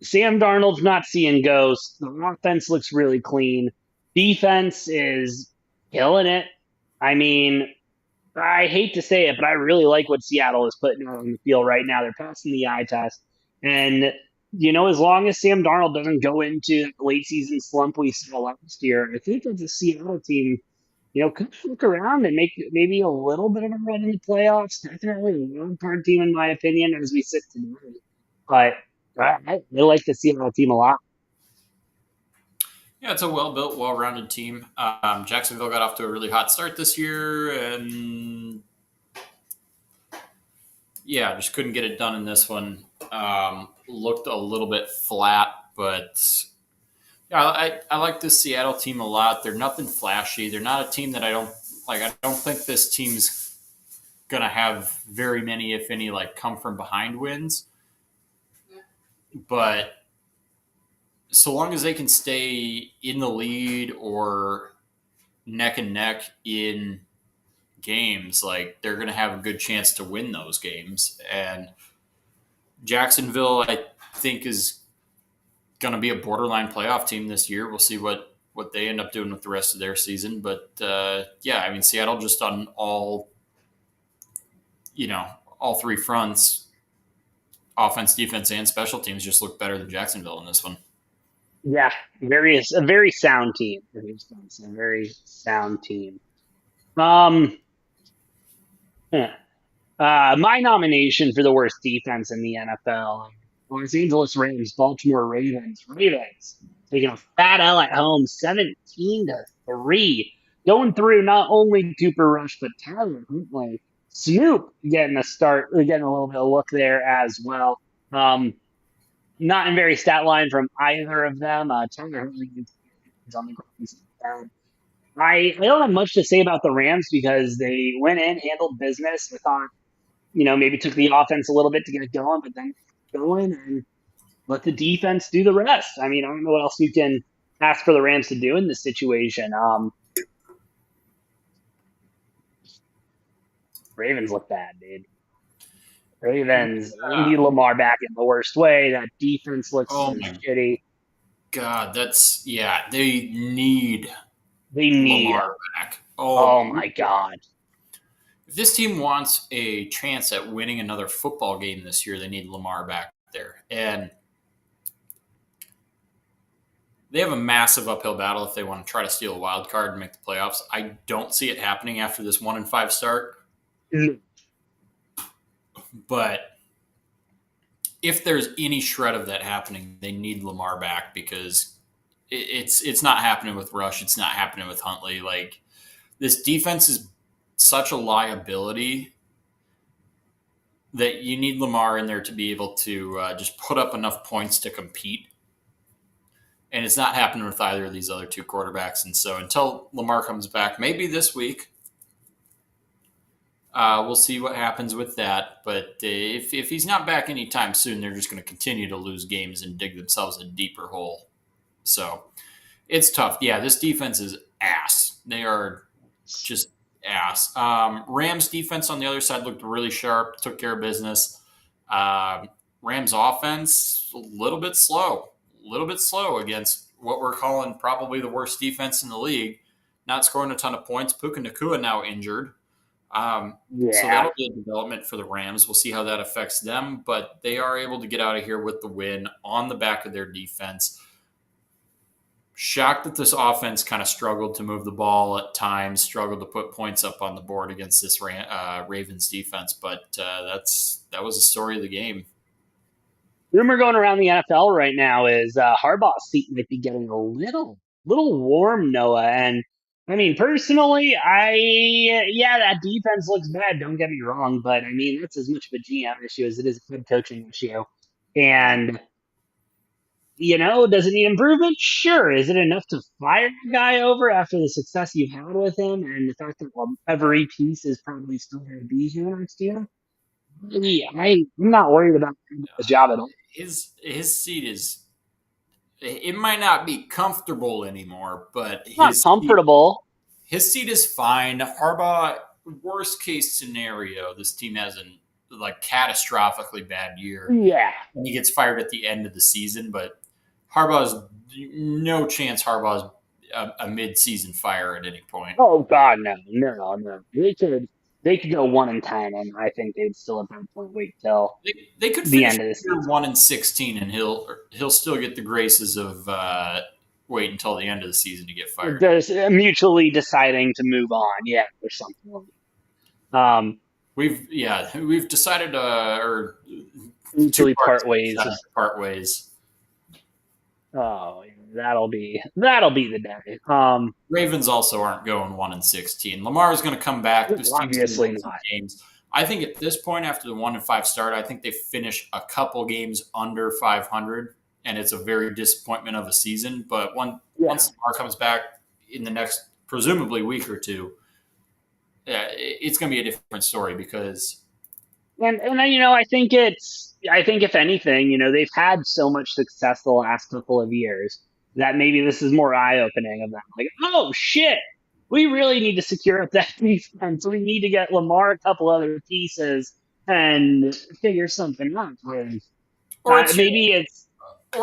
Sam Darnold's not seeing ghosts. The offense looks really clean. Defense is killing it. I mean, I hate to say it, but I really like what Seattle is putting on the field right now. They're passing the eye test. And, as long as Sam Darnold doesn't go into the late season slump we saw last year, I think that the Seattle team, could look around and make maybe a little bit of a run in the playoffs. Definitely a wild card team, in my opinion, as we sit today. But I like the Seattle team a lot. yeah, it's a well-built, well-rounded team. Jacksonville got off to a really hot start this year, and yeah, just couldn't get it done in this one. Looked a little bit flat, but yeah, I like this Seattle team a lot. They're nothing flashy. They're not a team that I don't like. I don't think this team's gonna have very many, if any, like come from behind wins. But so long as they can stay in the lead or neck and neck in games, like they're going to have a good chance to win those games. And Jacksonville, I think, is going to be a borderline playoff team this year. We'll see what they end up doing with the rest of their season. But yeah, I mean, Seattle just on all 3 fronts, offense, defense, and special teams, just look better than Jacksonville in this one. Yeah, a very sound team. A very sound team. Yeah. My nomination for the worst defense in the NFL: Los Angeles Rams, Baltimore Ravens. Ravens taking a fat L at home, 17-3. Going through not only Cooper Rush but Tyler Huntley. Snoop getting a start, getting a little bit of look there as well. Not in very stat line from either of them. Tyler Huntley is on the ground. I don't have much to say about the Rams because they went in, handled business. I thought, maybe took the offense a little bit to get it going, but then going and let the defense do the rest. I mean, I don't know what else you can ask for the Rams to do in this situation. Ravens look bad, dude. Ravens need Lamar back in the worst way. That defense looks shitty. God, they need Lamar back. Oh my God. If this team wants a chance at winning another football game this year, they need Lamar back there. And they have a massive uphill battle if they want to try to steal a wild card and make the playoffs. I don't see it happening after this 1-5 start. Mm. But if there's any shred of that happening, they need Lamar back because it's not happening with Rush. It's not happening with Huntley. Like, this defense is such a liability that you need Lamar in there to be able to just put up enough points to compete. And it's not happening with either of these other 2 quarterbacks. And so until Lamar comes back, maybe this week, we'll see what happens with that. But if he's not back anytime soon, they're just going to continue to lose games and dig themselves a deeper hole. So it's tough. Yeah, this defense is ass. They are just ass. Rams defense on the other side looked really sharp, took care of business. Rams offense, a little bit slow against what we're calling probably the worst defense in the league. Not scoring a ton of points. Puka Nacua now injured. So that'll be a development for the Rams. We'll see how that affects them, but they are able to get out of here with the win on the back of their defense. Shocked that this offense kind of struggled to move the ball at times, struggled to put points up on the board against this Ravens defense. But that was the story of the game. Rumor going around the NFL right now is Harbaugh's seat might be getting a little warm, Noah. And I mean, personally, yeah, that defense looks bad. Don't get me wrong, but I mean, that's as much of a GM issue as it is a head coaching issue. And does it need improvement? Sure. Is it enough to fire a guy over after the success you've had with him and the fact that every piece is probably still going to be here next year? Yeah, I'm not worried about his job at all. His seat is, it might not be comfortable anymore, but It's not comfortable. His seat is fine. Harbaugh, worst case scenario, this team has an like catastrophically bad year. Yeah. And he gets fired at the end of the season, but Harbaugh's no chance Harbaugh's a mid-season fire at any point. Oh God, no. They could go 1-10, and I think they'd still at that point wait till They could the finish end of the season. 1-16, and he'll still get the graces of wait until the end of the season to get fired. There's mutually deciding to move on, yeah, or something. We've decided or mutually part ways. Part ways. Oh, that'll be the day. Ravens also aren't going 1-16. Lamar is going to come back. Obviously not. Games. I think at this point, after the 1-5 start, I think they finish a couple games under 500, and it's a very disappointment of a season. But once Lamar comes back in the next presumably week or two, it's going to be a different story because. And I think if anything, they've had so much success the last couple of years that maybe this is more eye opening of them. Like, oh shit, we really need to secure up that defense. We need to get Lamar a couple other pieces and figure something out. Or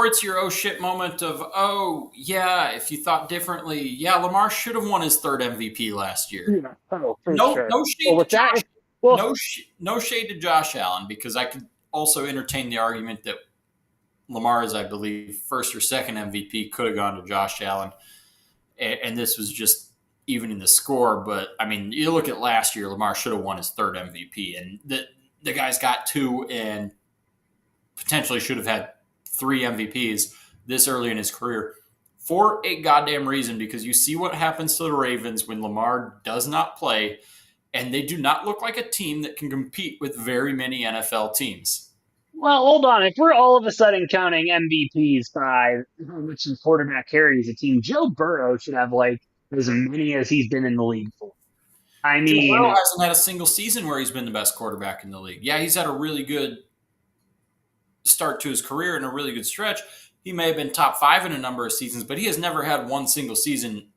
it's your oh shit moment of, oh yeah, if you thought differently, yeah, Lamar should have won his third MVP last year. Yeah. Oh, for sure. No shade to Josh. No shade to Josh Allen, because I could also entertain the argument that Lamar's, I believe, first or second MVP could have gone to Josh Allen, and this was just even in the score. But I mean, you look at last year, Lamar should have won his third MVP, and the guy's got two and potentially should have had 3 MVPs this early in his career for a goddamn reason, because you see what happens to the Ravens when Lamar does not play, and they do not look like a team that can compete with very many NFL teams. Well, hold on. If we're all of a sudden counting MVPs by how much the quarterback carries a team, Joe Burrow should have like as many as he's been in the league for. I mean, Joe Burrow hasn't had a single season where he's been the best quarterback in the league. Yeah, he's had a really good start to his career and a really good stretch. He may have been top 5 in a number of seasons, but he has never had one single season,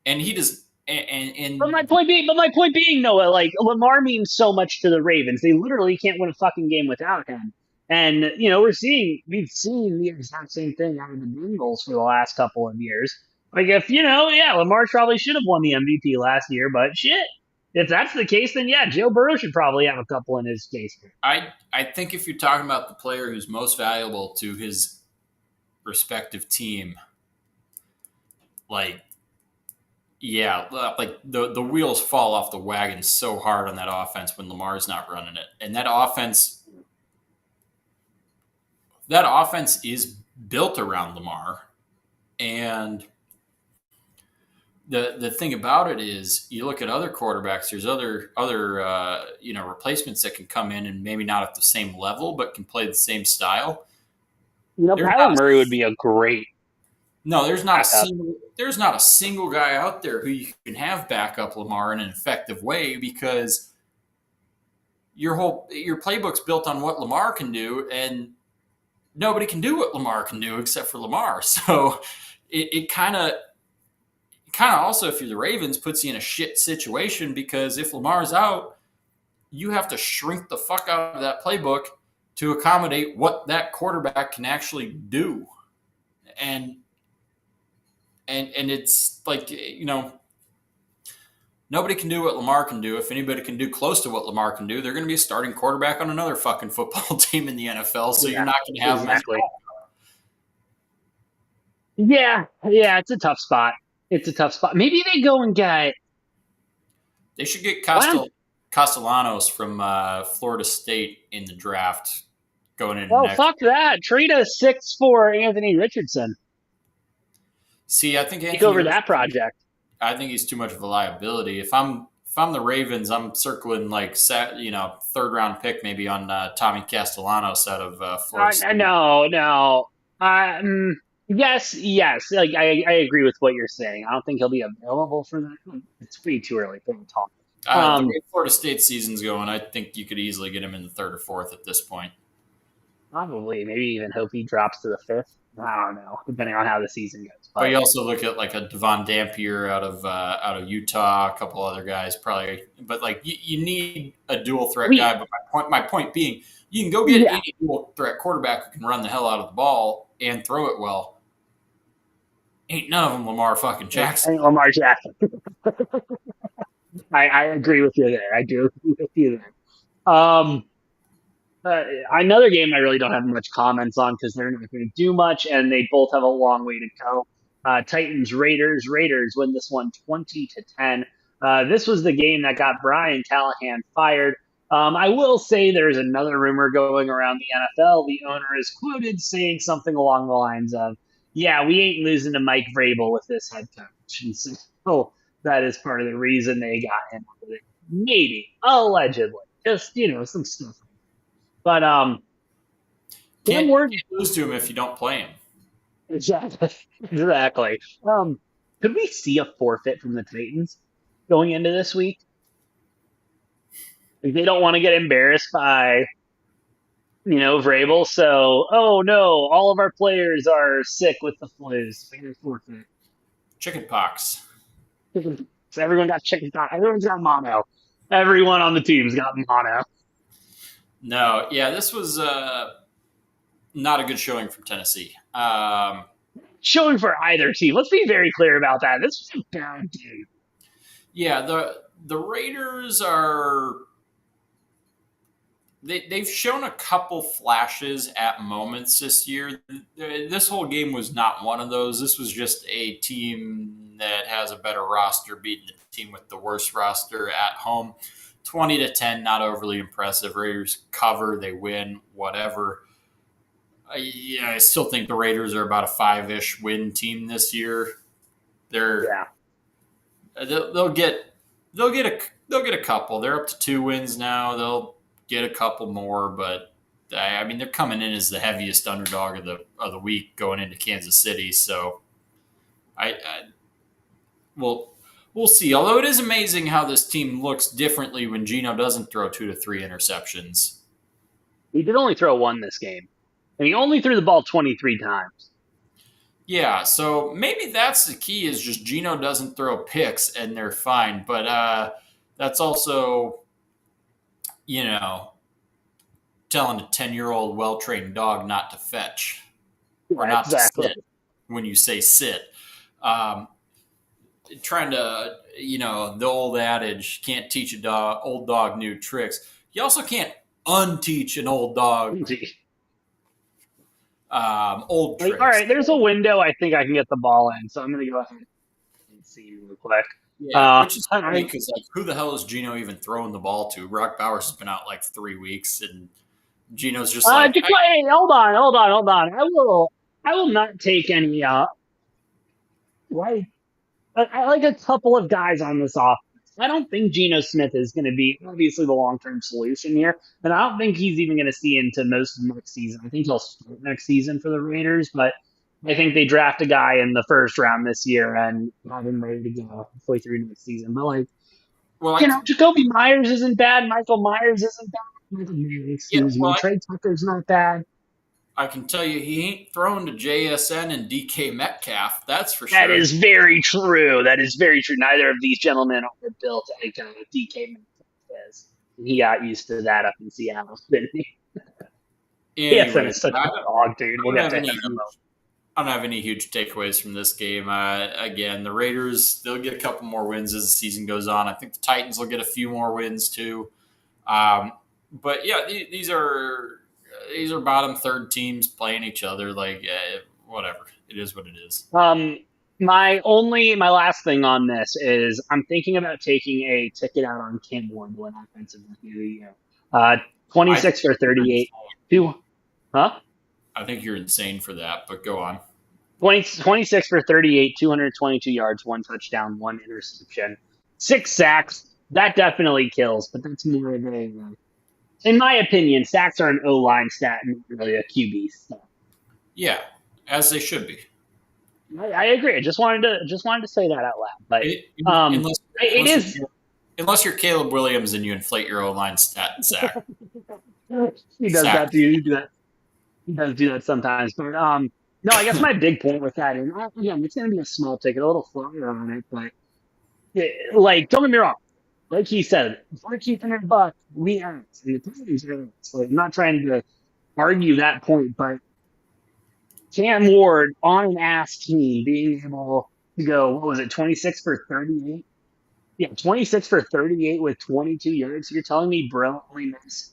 and he does. But my point being, Noah, like Lamar means so much to the Ravens. They literally can't win a fucking game without him. And we've seen the exact same thing out of the Bengals for the last couple of years. Like if Lamar probably should have won the MVP last year, but shit, if that's the case, then yeah, Joe Burrow should probably have a couple in his case. I think if you're talking about the player who's most valuable to his respective team, like the wheels fall off the wagon so hard on that offense when Lamar's not running it, and that offense is built around Lamar. And the thing about it is, you look at other quarterbacks. There's other replacements that can come in and maybe not at the same level, but can play the same style. Kyler Murray would be a great. No, there's not a single guy out there who you can have backup Lamar in an effective way, because your playbook's built on what Lamar can do, and nobody can do what Lamar can do except for Lamar. So it kind of also, if you're the Ravens, puts you in a shit situation, because if Lamar's out, you have to shrink the fuck out of that playbook to accommodate what that quarterback can actually do. And it's like, nobody can do what Lamar can do. If anybody can do close to what Lamar can do, they're going to be a starting quarterback on another fucking football team in the NFL. So you're not going to have exactly. Yeah, it's a tough spot. It's a tough spot. Maybe they go and get. They should get Why don't? Castellanos from Florida State in the draft going into Oh, next fuck year. that. Trade a six for Anthony Richardson. See, I think Take Anthony over that Richardson. project. I think he's too much of a liability. If I'm the Ravens, I'm circling like third round pick maybe on Tommy Castellanos out of Florida State. No, no. Um, yes. Like I agree with what you're saying. I don't think he'll be available for that. It's way too early for him to talk. The Um, way Florida State season's going, I think you could easily get him in the third or fourth at this point. Probably, maybe even hope he drops to the fifth. I don't know, depending on how the season goes. But But you also look at like a Devon Dampier out of Utah, a couple other guys probably. But like you need a dual threat we, guy. But my point being, you can go get yeah, any dual threat quarterback who can run the hell out of the ball and throw it well. Ain't none of them Lamar fucking I Jackson. think Lamar Jackson. I agree with you there. I do agree with you there. Another game I really don't have much comments on because they're not going to do much, and they both have a long way to go. Titans Raiders. Raiders win this one 20-10. This was the game that got Brian Callahan fired. I will say there's another rumor going around the NFL. The owner is quoted saying something along the lines of, "Yeah, we ain't losing to Mike Vrabel with this head coach," and so that is part of the reason they got him. Maybe allegedly, just some stuff. But Cam Ward, Can't lose to him if you don't play him. exactly, exactly. Could we see a forfeit from the Titans going into this week? Like, they don't want to get embarrassed by Vrabel. So, oh no, all of our players are sick with the flus. We get a forfeit. Chicken pox. So everyone got chicken pox. Everyone's got mono. Everyone on the team's got mono. No, yeah, this was not a good showing from Tennessee. Showing for either team. Let's be very clear about that. This was a bad game. Yeah, the Raiders are they've shown a couple flashes at moments this year. This whole game was not one of those. This was just a team that has a better roster beating the team with the worst roster at home. 20-10, not overly impressive. Raiders cover, they win, whatever. Yeah, I still think the Raiders are about a five-ish win team this year. They're Yeah. they'll get they'll get a couple. They're up to two wins now. They'll get a couple more, but I mean they're coming in as the heaviest underdog of the week going into Kansas City. So I we'll see. Although it is amazing how this team looks differently when Gino doesn't throw 2 to 3 interceptions. He did only throw one this game. And he only threw the ball 23 times. Yeah, so maybe that's the key is just Gino doesn't throw picks and they're fine. But that's also, you know, telling a 10-year-old well trained dog not to fetch or Yeah, not to exactly. sit when you say sit. Um, Trying to, the old adage, can't teach old dog new tricks. You also can't unteach an old dog old Like, all tricks. right, there's a window. I think I can get the ball in, so I'm going to go ahead and see real quick. Yeah, Uh, which is funny I, because like, who the hell is Gino even throwing the ball to? Brock Bowers has been out like 3 weeks, and Gino's just like, hey, hold on. I will not take any. Like, I like a couple of guys on this offense. I don't think Geno Smith is going to be obviously the long term solution here, and I don't think he's even going to see into most of next season. I think he'll start next season for the Raiders, but I think they draft a guy in the first round this year and have him ready to go halfway through next season. But like, well, I can, Jacoby Myers isn't bad. Michael Myers isn't bad. yeah, Excuse me. well, Trey Tucker's not bad. I can tell you he ain't thrown to JSN and DK Metcalf. That's for That sure. is very true. That is very true. Neither of these gentlemen are built like DK Metcalf is. He got used to that up in Seattle, didn't he? PSN Anyways, is such a dog, dude. We'll don't get have to him any in a huge, moment. I don't have any huge takeaways from this game. Again, the Raiders they'll get a couple more wins as the season goes on. I think the Titans will get a few more wins too. But yeah, these are bottom third teams playing each other. Like whatever. It is what it is. Um, my last thing on this is I'm thinking about taking a ticket out on Cam Ward, one offensive rookie of the year. Uh, I think 26 for you're 38. insane. Two, huh? I think you're insane for that, but go on. 26 for 38, 222 yards, one touchdown, one interception, six sacks. That definitely kills, but that's more of a, in my opinion, sacks are an O line stat, and not really a QB stat. Yeah, as they should be. I agree. I just wanted to say that out loud, but It, um, unless it unless is. you're unless you're Caleb Williams and you inflate your O line stat and He does sack. that too. He does do that sometimes. But no, I guess my big point with that, and again, it's going to be a small ticket, a little flyer on it, but like, don't get me wrong. Like he said, if we're keeping it buck, we ask, and the Titans are asked. Like, I'm not trying to argue that point, but Cam Ward on an ass team being able to go, what was it, 26 for 38? Yeah, 26 for 38 with 22 yards. You're telling me bro only missed,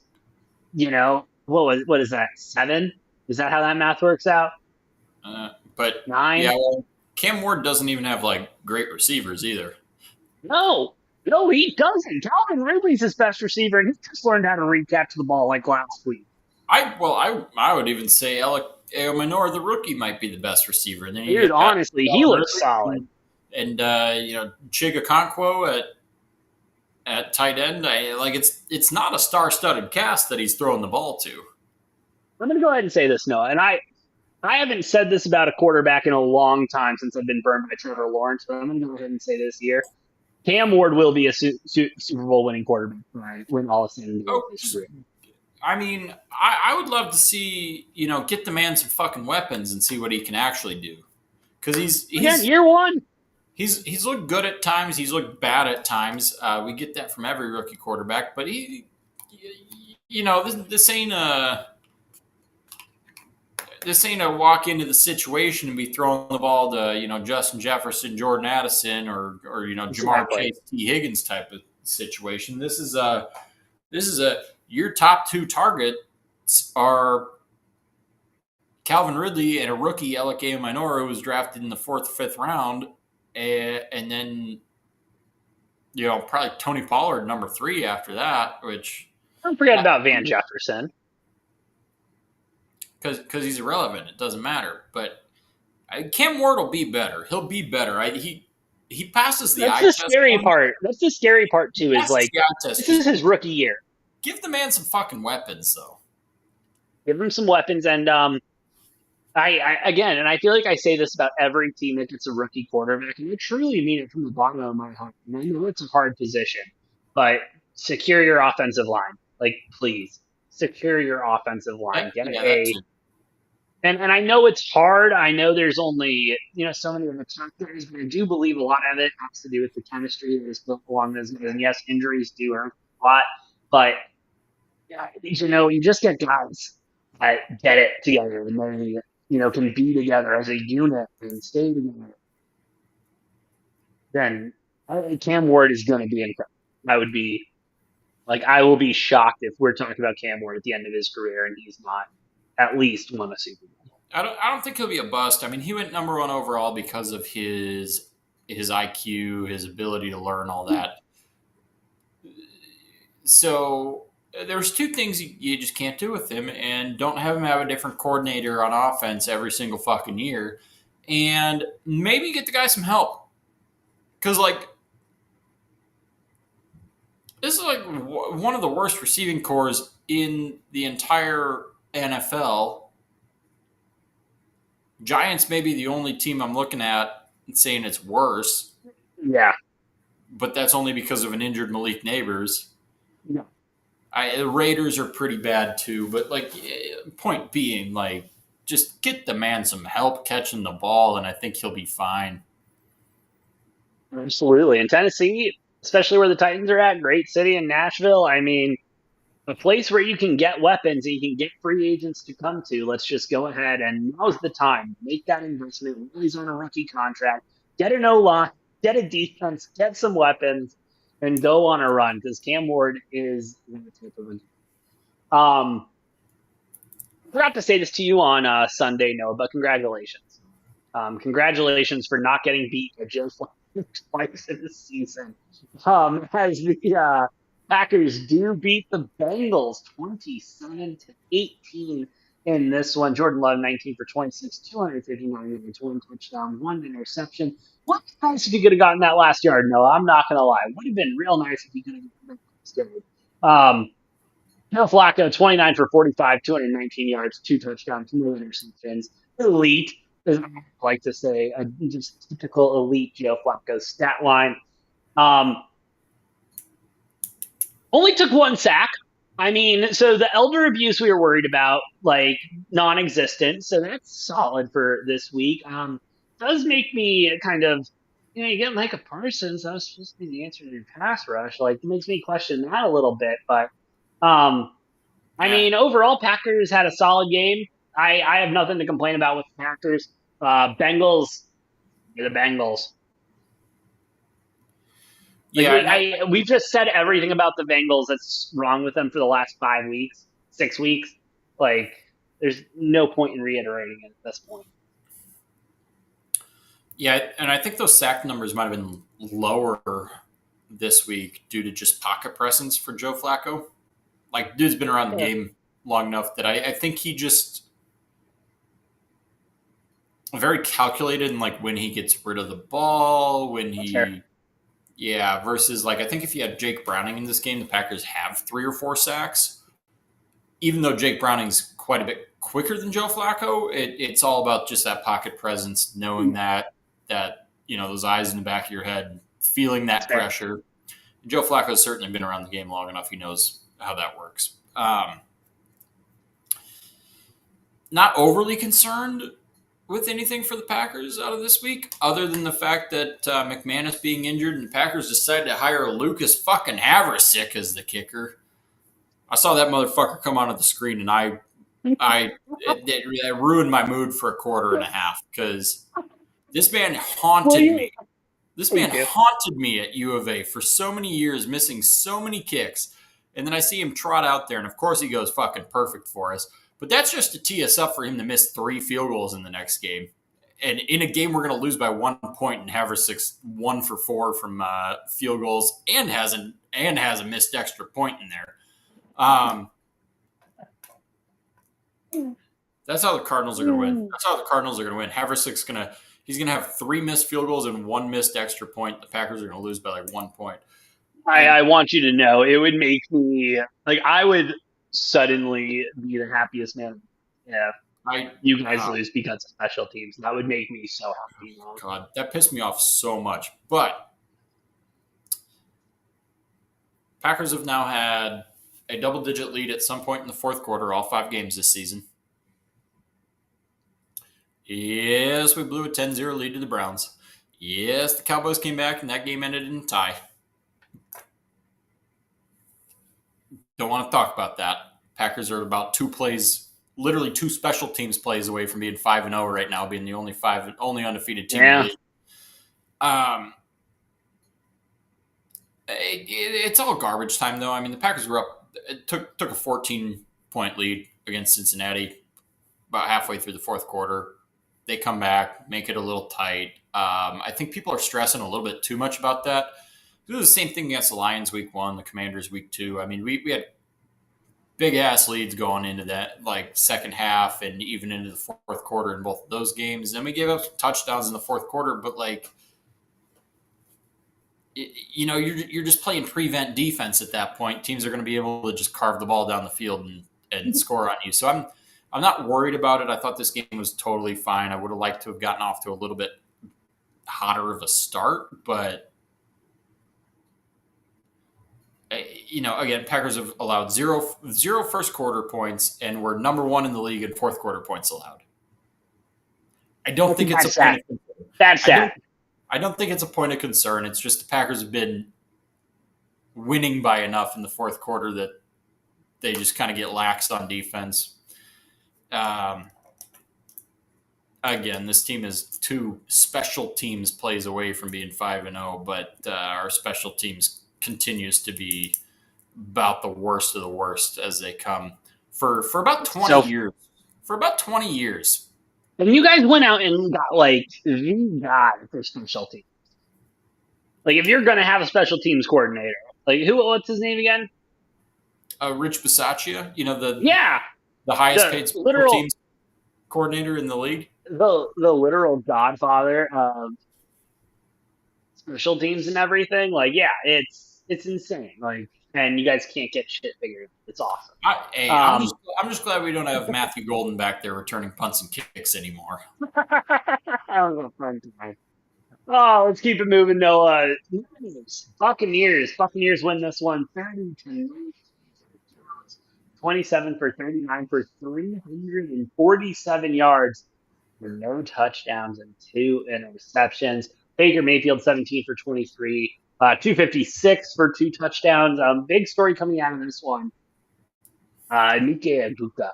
what is that, 7? Is that how that math works out? But yeah, 9? well, Cam Ward doesn't even have like great receivers either. No. No, he doesn't. Calvin Ridley's his best receiver, and he just learned how to recapture the ball like last week. I would even say Alec Manor, the rookie, might be the best receiver, and then you Dude, get Pat honestly, he Calvin looks solid. and Chiga Conquo at tight end. It's not a star-studded cast that he's throwing the ball to. I'm going to go ahead and say this, Noah, and I haven't said this about a quarterback in a long time since I've been burned by Trevor Lawrence, but I'm going to go ahead and say this here. Cam Ward will be a Super Bowl winning quarterback when all is said and done. Oh, I mean, I would love to see get the man some fucking weapons and see what he can actually do because Again, year one. He's looked good at times. He's looked bad at times. We get that from every rookie quarterback. But this ain't a walk into the situation and be throwing the ball to Justin Jefferson, Jordan Addison, or Jamar Chase, T Higgins type of situation. This is a your top 2 targets are Calvin Ridley and a rookie Alec Minor who was drafted in the 4th, 5th round. And then, probably Tony Pollard, number 3 after that, which... Don't forget about Van Jefferson. Because he's irrelevant. It doesn't matter. But Cam Ward will be better. He'll be better. He passes the eye test. That's the scary part. That's the scary part, too, is like, this is his rookie year. Give the man some fucking weapons, though. Give him some weapons, and I feel like I say this about every team that gets a rookie quarterback, and I truly mean it from the bottom of my heart. And I know it's a hard position, but secure your offensive line. Like, please, secure your offensive line. And I know it's hard. I know there's only so many of the factors, but I do believe a lot of it has to do with the chemistry that is built along those guys. And yes, injuries do hurt a lot, but you just get guys that get it together and they can be together as a unit and stay together. Then Cam Ward is going to be incredible. I will be shocked if we're talking about Cam Ward at the end of his career and he's not at least won a Super Bowl. I don't think he'll be a bust. I mean, he went number 1 overall because of his IQ, his ability to learn, all that. So there's 2 things you just can't do with him, and don't have him have a different coordinator on offense every single fucking year, and maybe get the guy some help. Because, this is one of the worst receiving cores in the entire NFL. Giants may be the only team I'm looking at and saying it's worse. Yeah. But that's only because of an injured Malik Neighbors. Yeah. The Raiders are pretty bad too. But, point being, just get the man some help catching the ball, and I think he'll be fine. Absolutely. And Tennessee, especially where the Titans are at, great city in Nashville. I mean, a place where you can get weapons and you can get free agents to come to. Let's just go ahead and now's the time. Make that investment. He's on a rookie contract. Get an O-line, get a defense, get some weapons, and go on a run because Cam Ward is in the type of a forgot to say this to you on Sunday, Noah, but congratulations. Congratulations for not getting beat by Joe Flacco twice in the season. As the Packers do beat the Bengals 27-18 in this one. Jordan Love 19 for 26, 259 yards, one touchdown, one interception. What nice if you could have gotten that last yard, Noah. I'm not gonna lie. Would have been real nice if you could have gotten that last yard. Joe Flacco, 29 for 45, 219 yards, two touchdowns, no interceptions. Elite, as I like to say, just typical elite Joe Flacco stat line. Um, Only took one sack. I mean, so the elder abuse we were worried about, like non-existent. So that's solid for this week. Does make me kind of, you get Micah Parsons. That was supposed to be the answer to your pass rush. Like, it makes me question that a little bit. But um, I Yeah, mean, overall, Packers had a solid game. I have nothing to complain about with the Packers. Bengals, the Bengals. Like yeah, and I we've just said everything about the Bengals that's wrong with them for the last 5 weeks, 6 weeks. Like, there's no point in reiterating it at this point. yeah, and I think those sack numbers might have been lower this week due to just pocket presence for Joe Flacco. Like, dude's been around the Yeah, game long enough that I think he just very calculated in like when he gets rid of the ball, when that's fair. he yeah, versus like I think if you had Jake Browning in this game, the Packers have 3 or 4 sacks. Even though Jake Browning's quite a bit quicker than Joe Flacco, it's all about just that pocket presence, knowing that those eyes in the back of your head, feeling That's that fair. pressure. Joe Flacco's certainly been around the game long enough; he knows how that works. Not overly concerned with anything for the Packers out of this week, other than the fact that McManus being injured and the Packers decided to hire Lucas fucking Haversick as the kicker. I saw that motherfucker come onto the screen, and it ruined my mood for a quarter and a half because this man Well, haunted you me. This man thank you. haunted me at U of A for so many years, missing so many kicks. And then I see him trot out there, and of course he goes fucking perfect for us. But that's just to tee us up for him to miss 3 field goals in the next game. And in a game we're going to lose by 1 point, and Haversick's 1 for 4 from field goals and has a missed extra point in there. That's how the Cardinals are going to win. That's how the Cardinals are going to win. He's going to have 3 missed field goals and 1 missed extra point. The Packers are going to lose by like 1 point. I want you to know it would make me like I would suddenly be the happiest man if I you guys oh, lose because of special teams. That would make me so happy. God, that pissed me off so much. But Packers have now had a double-digit lead at some point in the fourth quarter, all 5 games this season. Yes, we blew a 10-0 lead to the Browns. Yes, the Cowboys came back, and that game ended in a tie. Don't want to talk about that. Packers are about 2 plays, literally 2 special teams plays away from being 5-0 right now, being the only undefeated team in the Yeah, league. It's all garbage time, though. I mean, the Packers were up. It took a 14-point lead against Cincinnati about halfway through the fourth quarter. They come back, make it a little tight. I think people are stressing a little bit too much about that. It was the same thing against the Lions week 1, the Commanders week 2. I mean, we had big ass leads going into that like second half and even into the fourth quarter in both of those games. Then we gave up some touchdowns in the fourth quarter, but like you're just playing prevent defense at that point. Teams are going to be able to just carve the ball down the field and score on you. So I'm not worried about it. I thought this game was totally fine. I would have liked to have gotten off to a little bit hotter of a start, but again, Packers have allowed zero first quarter points, and we're number 1 in the league in fourth quarter points allowed. I don't think it's a that's point sad. of concern. That's I don't sad. I don't think it's a point of concern. It's just the Packers have been winning by enough in the fourth quarter that they just kind of get laxed on defense. Again, this team is 2 special teams plays away from being 5-0, but our special teams continues to be about the worst of the worst as they come for about 20 So years. for about 20 years. And you guys went out and got like you got for special teams. Like if you're gonna have a special teams coordinator, like what's his name again? Rich Bisaccia, Yeah, the highest the paid special literal teams coordinator in the league. the literal godfather of special teams and everything. Like, yeah, it's insane. Like, and you guys can't get shit figured out. It's awesome. Hey, Um, I'm just glad we don't have Matthew Golden back there returning punts and kicks anymore. that was a fun time. Oh, let's keep it moving, Noah. Buccaneers win this one 27 for 39 for 347 yards, no touchdowns and two interceptions. Baker Mayfield 17 for 23, 256 for two touchdowns. Big story coming out of this one. Nike Aguka.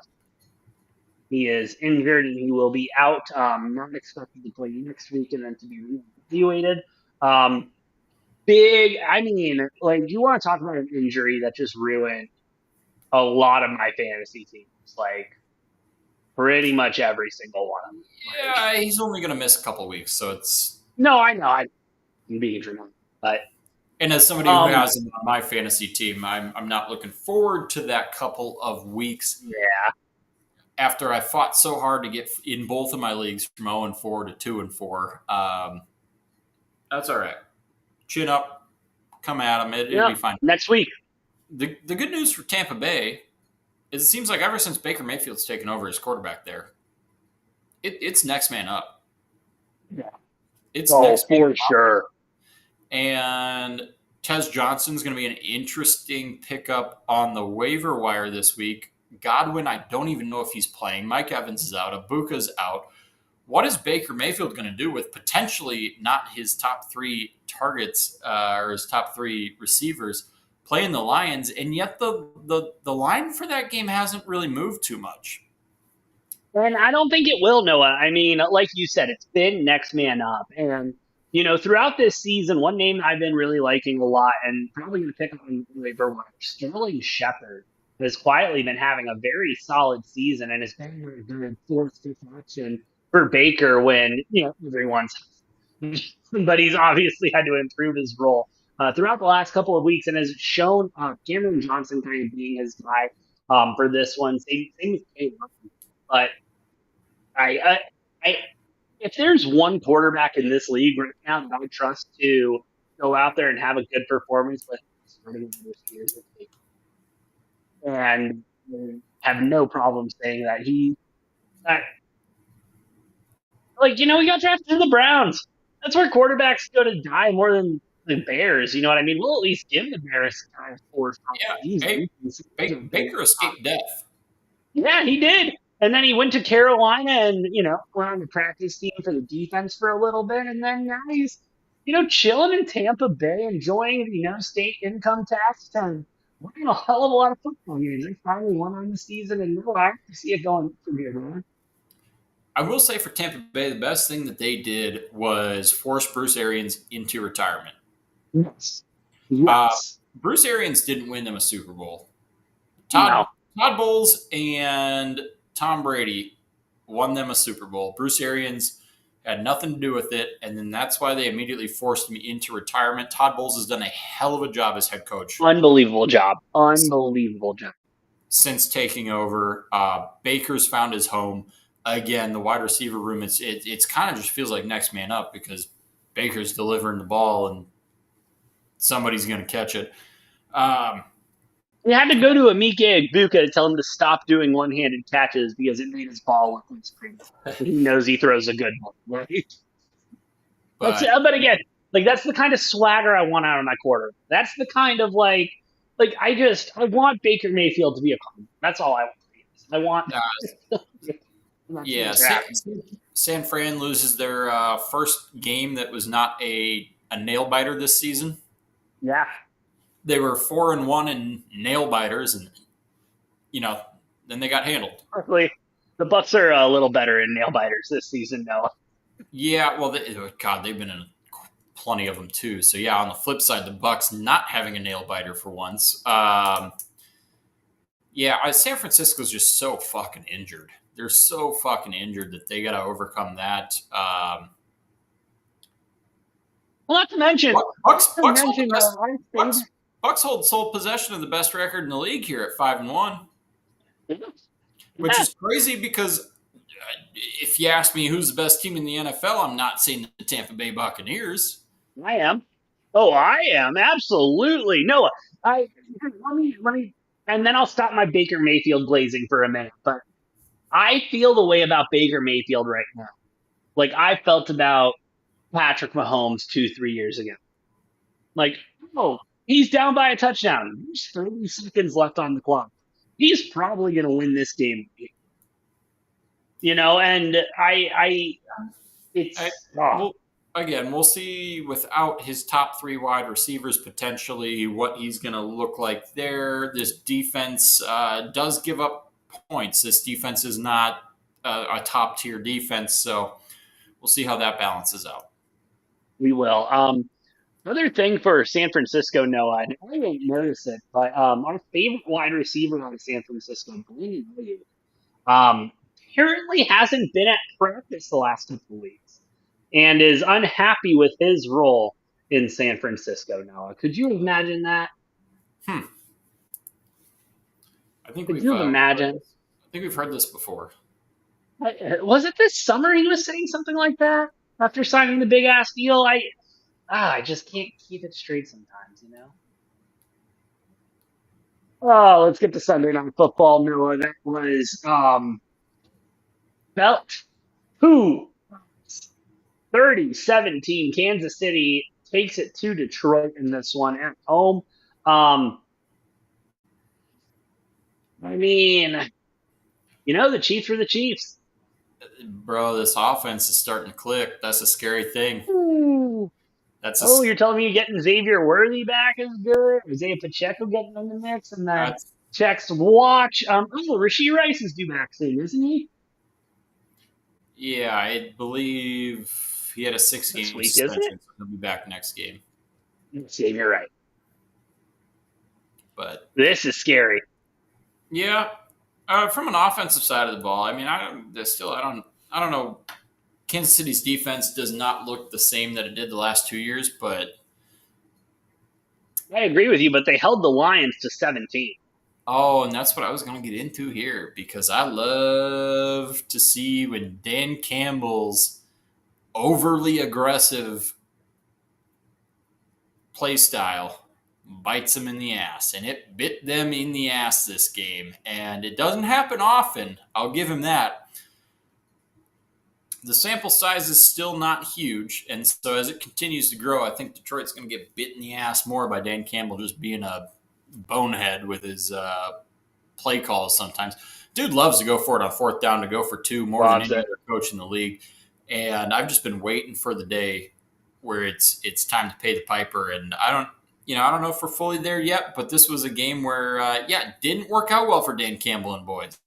He is injured and he will be out. Not expected to play next week and then to be reevaluated. I mean, like, you want to talk about an injury that just ruined a lot of my fantasy teams. Like, pretty much every single one of them. Like, Yeah, he's only going to miss a couple weeks, so it's. no, I know. I'm being dramatic. But, And as somebody who has him on my fantasy team, I'm not looking forward to that couple of weeks. Yeah. After I fought so hard to get in both of my leagues from 0-4 to 2-4, that's all right. Chin up, come at him. It'll be fine. Next week. The good news for Tampa Bay is it seems like ever since Baker Mayfield's taken over as quarterback there, it's next man up. Yeah. It's next man for up. sure. And Tez Johnson's going to be an interesting pickup on the waiver wire this week. Godwin, I don't even know if he's playing. Mike Evans is out. Abuka's out. What is Baker Mayfield going to do with potentially not his top three targets or his top three receivers playing the Lions? And yet the line for that game hasn't really moved too much. And I don't think it will, Noah. I mean, like you said, it's been next man up. And, throughout this season, one name I've been really liking a lot and probably going to pick up on waiver wire, Sterling Shepard has quietly been having a very solid season and has been a good fourth, fifth option for Baker when, everyone's but he's obviously had to improve his role throughout the last couple of weeks and has shown Cameron Johnson kind of being his guy for this one. Same with Kate Murphy. But I, if there's one quarterback in this league right now that I would trust to go out there and have a good performance with starting this year, and have no problem saying that he he got drafted to the Browns. That's where quarterbacks go to die more than the Bears. You know what I mean? We'll at least give the Bears 4 or 5 seasons. Baker escaped death. Yeah, he did. And then he went to Carolina and, went on the practice team for the defense for a little bit. And then now he's, chilling in Tampa Bay, enjoying the, state income tax and winning a hell of a lot of football games. They finally won on the season, and I see it going from here, man. I will say for Tampa Bay, the best thing that they did was force Bruce Arians into retirement. Yes. Bruce Arians didn't win them a Super Bowl. No. Todd Bowles and Tom Brady won them a Super Bowl. Bruce Arians had nothing to do with it, and then that's why they immediately forced him into retirement. Todd Bowles has done a hell of a job as head coach. Unbelievable job. Since taking over, Baker's found his home. Again, the wide receiver room, it's kind of just feels like next man up because Baker's delivering the ball and somebody's going to catch it. You had to go to Emeka Egbuka to tell him to stop doing one-handed catches because it made his ball look like screen. He knows he throws a good one, right? But again, that's the kind of swagger I want out of my quarter. That's the kind of I want Baker Mayfield to be a clown. That's all I want. I want. Yeah, San Fran loses their first game that was not a nail biter this season. Yeah. They were 4-1 in nail biters, and then they got handled. The Bucks are a little better in nail biters this season, though. Yeah, well, they've been in plenty of them too. So yeah, on the flip side, the Bucks not having a nail biter for once. San Francisco's just so fucking injured. they're so fucking injured that they got to overcome that. Well, not to mention, Bucks not to Bucks hold the mention, best. our favorite. Bucks hold sole possession of the best record in the league here at 5-1, which Yeah, is crazy because if you ask me who's the best team in the NFL, I'm not saying the Tampa Bay Buccaneers. I am. Oh, I am absolutely no. I let me, and then I'll stop my Baker Mayfield blazing for a minute. But I feel the way about Baker Mayfield right now, like I felt about Patrick Mahomes 2, 3 years ago. Like, oh, he's down by a touchdown. There's 30 seconds left on the clock. He's probably going to win this game. And I, it's, oh, well, again, we'll see without his top three wide receivers potentially what he's going to look like there. This defense does give up points. This defense is not a top tier defense, so we'll see how that balances out. we will. Another thing for San Francisco, Noah, and I didn't notice it, but our favorite wide receiver on San Francisco, Brandon Williams, um, apparently hasn't been at practice the last couple of weeks and is unhappy with his role in San Francisco, Noah. Could you imagine that? Hmm. I think Could we've you heard imagine? this. I think we've heard this before. Was it this summer he was saying something like that after signing the big ass deal? I just can't keep it straight sometimes. Oh, let's get to Sunday Night Football, Noah. That was Belt who 30-17. Kansas City takes it to Detroit in this one at home. Um, I mean, the Chiefs were the Chiefs. Bro, this offense is starting to click. That's a scary thing. Ooh. That's Oh, a you're telling me you're getting Xavier Worthy back is good? Isaiah Pacheco getting in the mix, and then that's checks watch. Rasheed Rice is due back soon, isn't he? yeah. I believe he had a six This game week, isn't it? suspension, so he'll be back next game. Xavier right. But This is scary. yeah, from an offensive side of the ball, I mean, I don't know. Kansas City's defense does not look the same that it did the last 2 years, but I agree with you, but they held the Lions to 17. oh, and that's what I was going to get into here because I love to see when Dan Campbell's overly aggressive play style bites them in the ass, and it bit them in the ass this game. And it doesn't happen often. I'll give him that. The sample size is still not huge, and so as it continues to grow, I think Detroit's going to get bit in the ass more by Dan Campbell just being a bonehead with his play calls sometimes. Dude loves to go for it on fourth down to go for two more than Loves any it. other coach in the league. And I've just been waiting for the day where it's time to pay the piper. And I don't know if we're fully there yet, but this was a game where it didn't work out well for Dan Campbell and boys.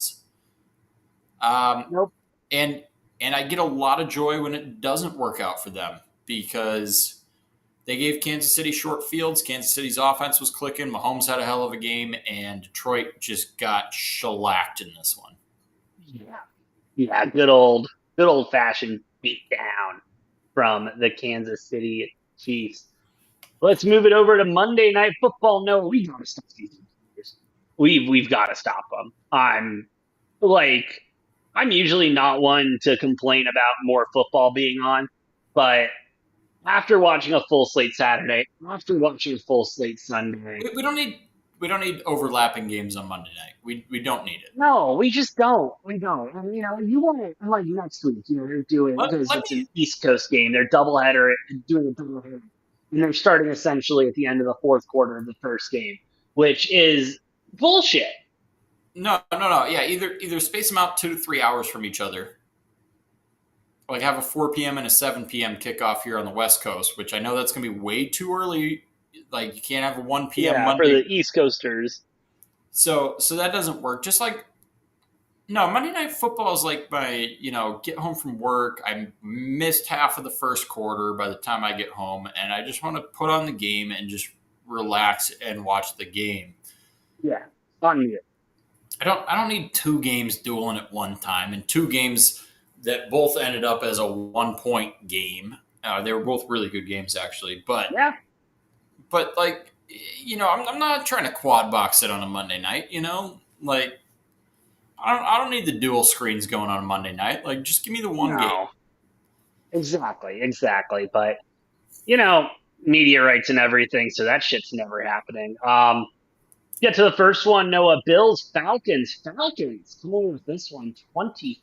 Nope. And I get a lot of joy when it doesn't work out for them because they gave Kansas City short fields. Kansas City's offense was clicking. Mahomes had a hell of a game, and Detroit just got shellacked in this one. Yeah. Yeah, good old fashioned beat down from the Kansas City Chiefs. Let's move it over to Monday Night Football. No, we gotta stop these. We've got to stop them. Like, I'm usually not one to complain about more football being on, but after watching a full slate Saturday, after watching a full slate Sunday, We don't need overlapping games on Monday night. We don't need it. no, we just don't. We don't. And, you want it like next week, they're doing, Let, because let it's me an East Coast game. They're doubleheader, doing a doubleheader. And they're starting essentially at the end of the fourth quarter of the first game, which is bullshit. no. Yeah, either space them out 2 to 3 hours from each other. Like have a 4 p.m. and a 7 p.m. kickoff here on the West Coast, which I know that's going to be way too early. Like you can't have a 1 p.m. Yeah, for Monday. the East Coasters. So that doesn't work. Just like no, Monday Night Football is like my, get home from work. I missed half of the first quarter by the time I get home, and I just want to put on the game and just relax and watch the game. Yeah, on you. I don't need two games dueling at one time, and two games that both ended up as a 1 point game. They were both really good games, actually. Yeah, But like, I'm not trying to quad box it on a Monday night. Like I don't need the dual screens going on a Monday night. Like, just give me the one game. no, exactly. But you know, media rights and everything, so that shit's never happening. Get to the first one, Noah. Bills, Falcons. Falcons come on with this one,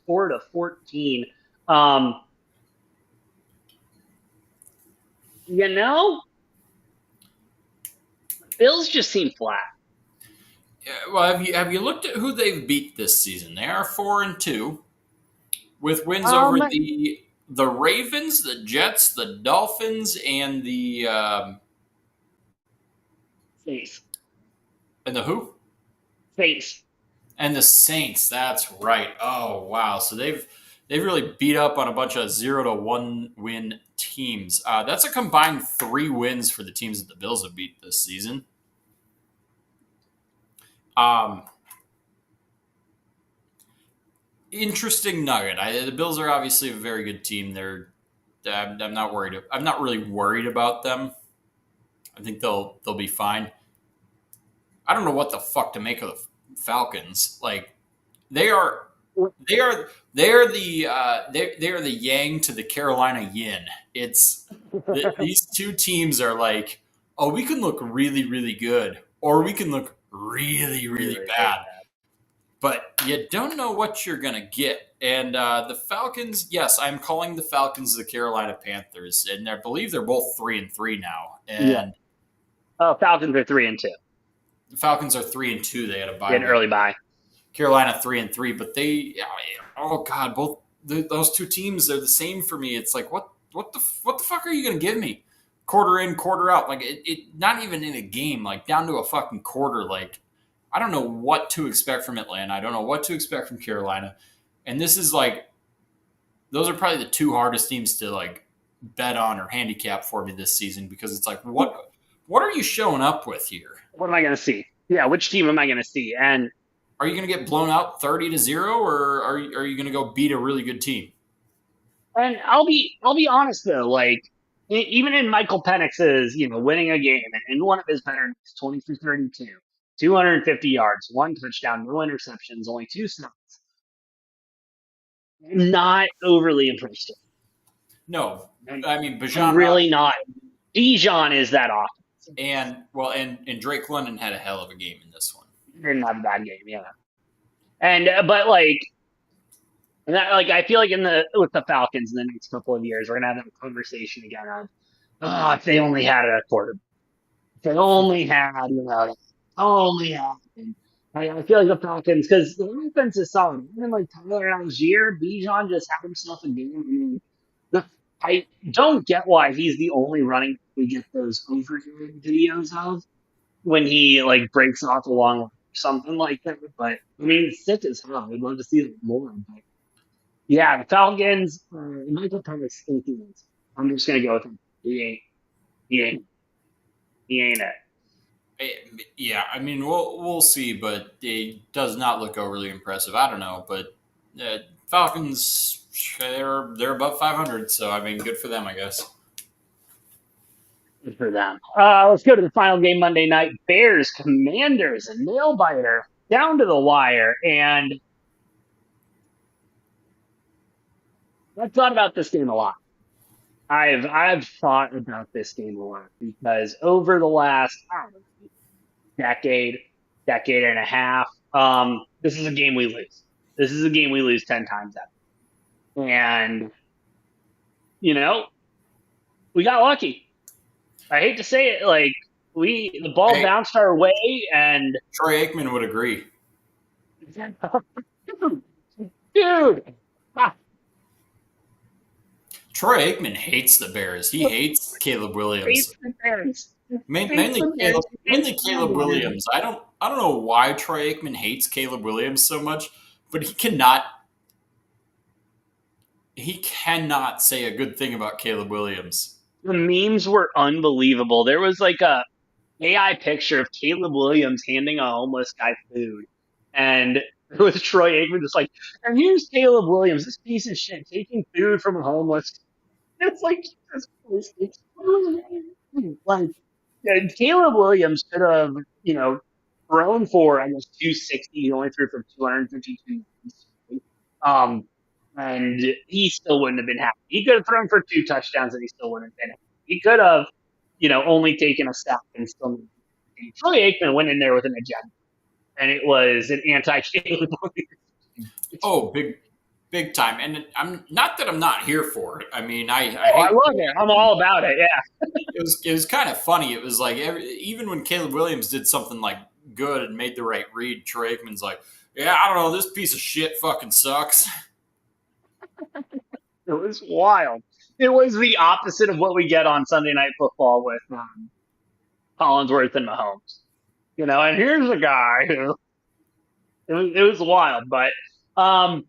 24-14. Um, you know, Bills just seem flat. Yeah, well, have you looked at who they've beat this season? They are 4-2 with wins over Um, the Ravens, the Jets, the Dolphins, face, and the who? face. And the Saints. That's right. Oh wow. So they've really beat up on a bunch of 0-1 win teams. That's a combined 3 wins for the teams that the Bills have beat this season. Um, Interesting nugget. The Bills are obviously a very good team. I'm not worried. I'm not really worried about them. I think they'll be fine. I don't know what the fuck to make of the Falcons. Like they are they are the Yang to the Carolina Yin. These two teams are like, oh, we can look really really good, or we can look really really Really, really bad, but you don't know what you're gonna get. And the Falcons, yes, I'm calling the Falcons the Carolina Panthers, and I believe they're both 3-3 now. bad. Yeah. And Oh, Falcons are 3-2. the Falcons are 3-2. They had a bye Get an week. early bye. Carolina 3-3, but oh god, those two teams, they're the same for me. It's like what the fuck are you gonna give me? Quarter in, quarter out, like it not even in a game, like down to a fucking quarter. Like I don't know what to expect from Atlanta. I don't know what to expect from Carolina, and this is like those are probably the two hardest teams to like bet on or handicap for me this season because it's like what are you showing up with here? What am I going to see? Yeah, which team am I going to see? And Are you going to get blown out 30-0, or are you going to go beat a really good team? I'll be honest though, like even in Michael Penix's, winning a game and in one of his better nights, 20 for 32, 250 yards, one touchdown, no interceptions, only two snaps. I'm not overly impressed. No, I'm, I mean I'm Bijan really Robinson not. Dijon is that offense. and Drake London had a hell of a game in this one. Didn't have a bad game, yeah. And but like I feel like in the with the Falcons in the next couple of years, we're gonna have that conversation again of, oh, if they only had a quarter, if they only had, only had. And I feel like the Falcons because the offense is solid. Even like Tyler Algier, Bijan just had himself a game. I mean, the I don't get why he's the only running we get those overhead videos of when he like breaks off along something like that. But I mean, it's sick as hell. I'd love to see it more. But yeah, the Falcons. Michael Thomas influence. I'm just gonna go with him. He ain't, he ain't it. Yeah, I mean we'll see, but it does not look overly impressive. I don't know, but Falcons they're above 500, so I mean good for them, I guess. Good for them. Let's go to the final game Monday night. Bears, Commanders, a nail biter down to the wire. And I've thought about this game a lot. I've thought about this game a lot because over the last I don't know, decade, decade and a half, this is a game we lose. This is a game we lose 10 times out. And you know, we got lucky. I hate to say it, like the ball Hey, bounced our way, and Troy Aikman would agree. dude, ah, Troy Aikman hates the Bears. He hates Caleb Williams. hates the Bears. Hates Mainly the Bears. Mainly Hates Caleb the Williams. I don't know why Troy Aikman hates Caleb Williams so much, but he cannot say a good thing about Caleb Williams. The memes were unbelievable. There was like a AI picture of Caleb Williams handing a homeless guy food, And it was Troy Aikman just like, and here's Caleb Williams, this piece of shit, taking food from a homeless. It's like, Jesus Christ, like, yeah, Caleb Williams could have, you know, thrown for, I guess, 260. He only threw for 252. Um, and he still wouldn't have been happy. He could have thrown for 2 touchdowns and he still wouldn't have been happy. He could have, only taken a sack and still. Troy Aikman went in there with an agenda, and it was an anti-Caleb Williams. Oh, big time. And I'm not that I'm not here for it. I mean, I Oh, I hate love it. I'm all about it. Yeah. it was kind of funny. It was like even when Caleb Williams did something like good and made the right read, Troy Aikman's like, yeah, I don't know, this piece of shit fucking sucks. It was wild. It was the opposite of what we get on Sunday Night Football with Collinsworth and Mahomes. And here's a guy who it was wild, but um,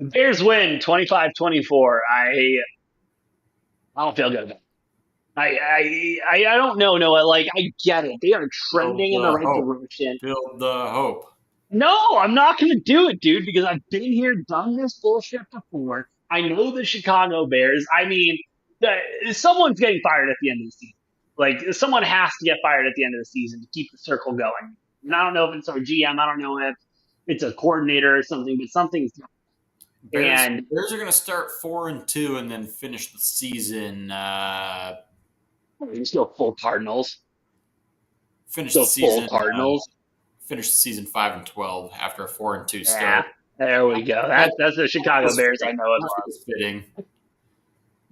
Bears win 25-24. I don't feel good about it. I don't know, Noah. Like, I get it. They are Build trending in the the right hope. direction. Build the hope. No, I'm not going to do it, dude, because I've been here, done this bullshit before. I know the Chicago Bears. I mean, someone's getting fired at the end of the season. Like, someone has to get fired at the end of the season to keep the circle going. And I don't know if it's our GM. I don't know if it's a coordinator or something, but something's. And Bears are going to start 4-2 and then finish the season. still full Cardinals. Finish Still the season. full Cardinals. Finish the season 5-12 after a 4-2 start. Yeah, there we go. That's the Chicago Bears I know it was. Fitting.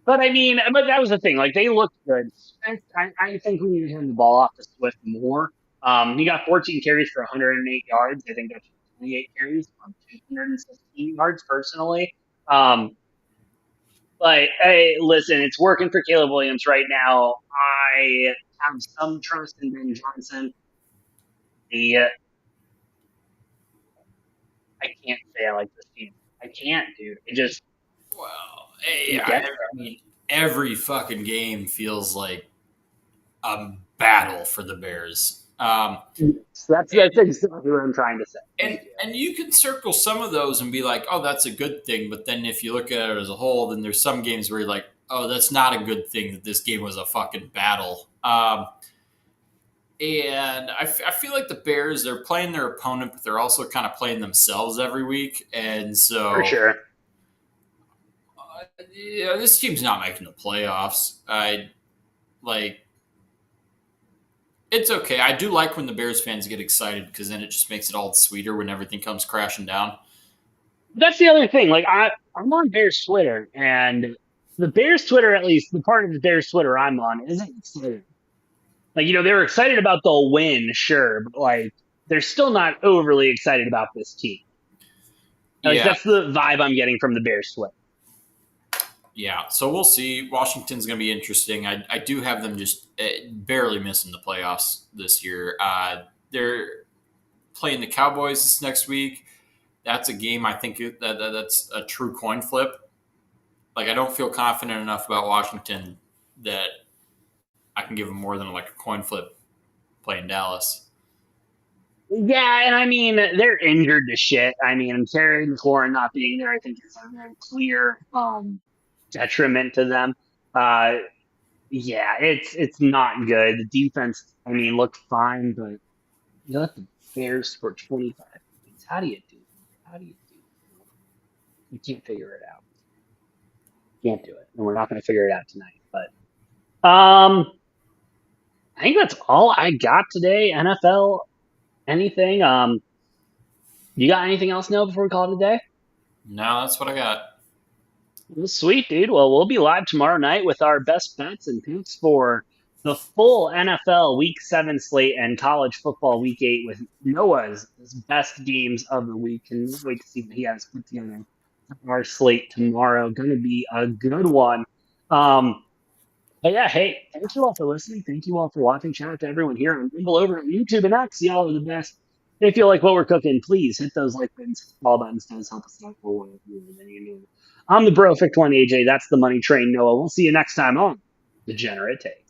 But I mean, that was the thing. Like, they looked good. I think we need to hand the ball off to Swift more. He got 14 carries for 108 yards. I think that's 28 carries on 216 yards personally. But hey, listen, it's working for Caleb Williams right now. I have some trust in Ben Johnson. I can't say I like this team. I can't, dude. I just. Well, I mean, every fucking game feels like a battle for the Bears. That's exactly what I'm trying to say. And you can circle some of those and be like, oh, that's a good thing. But then if you look at it as a whole, then there's some games where you're like, oh, that's not a good thing that this game was a fucking battle. And I feel like the Bears, they're playing their opponent, but they're also kind of playing themselves every week. And so, for sure. Yeah, this team's not making the playoffs. It's okay. I do like when the Bears fans get excited because then it just makes it all sweeter when everything comes crashing down. That's the other thing. Like, I'm on Bears Twitter, and the Bears Twitter, at least the part of the Bears Twitter I'm on, isn't excited. Like, they were excited about the win, sure, but like, they're still not overly excited about this team. Like, that's the vibe I'm getting from the Bears Twitter. Yeah, so we'll see. Washington's going to be interesting. I do have them just barely missing the playoffs this year. They're playing the Cowboys this next week. That's a game I think that's a true coin flip. Like, I don't feel confident enough about Washington that I can give them more than like a coin flip playing Dallas. Yeah, and I mean, they're injured to shit. I mean, Terry McLaurin not being there, I think, is a very clear detriment to them. Yeah, it's not good. The defense, I mean, looked fine, but you let the Bears score 25 points. How do you do that? How do you do that? You can't figure it out. Can't do it, and we're not going to figure it out tonight. But I think that's all I got today. NFL, anything? You got anything else, Noah, before we call it a day? No, that's what I got. Well, sweet, dude. Well, we'll be live tomorrow night with our best bets and picks for the full NFL Week 7 slate and college football Week 8 with Noah's best games of the week. And wait to see what he has put together. Our slate tomorrow. Going to be a good one. But yeah, hey, thank you all for listening. Thank you all for watching. Shout out to everyone here on Rumble over on YouTube and X. Y'all are the best. If you like what we're cooking, please hit those like buttons. All buttons does help us out for one of you than you knew. I'm the Brofict one, AJ. That's the Money Train, Noah. We'll see you next time on Degenerate Take.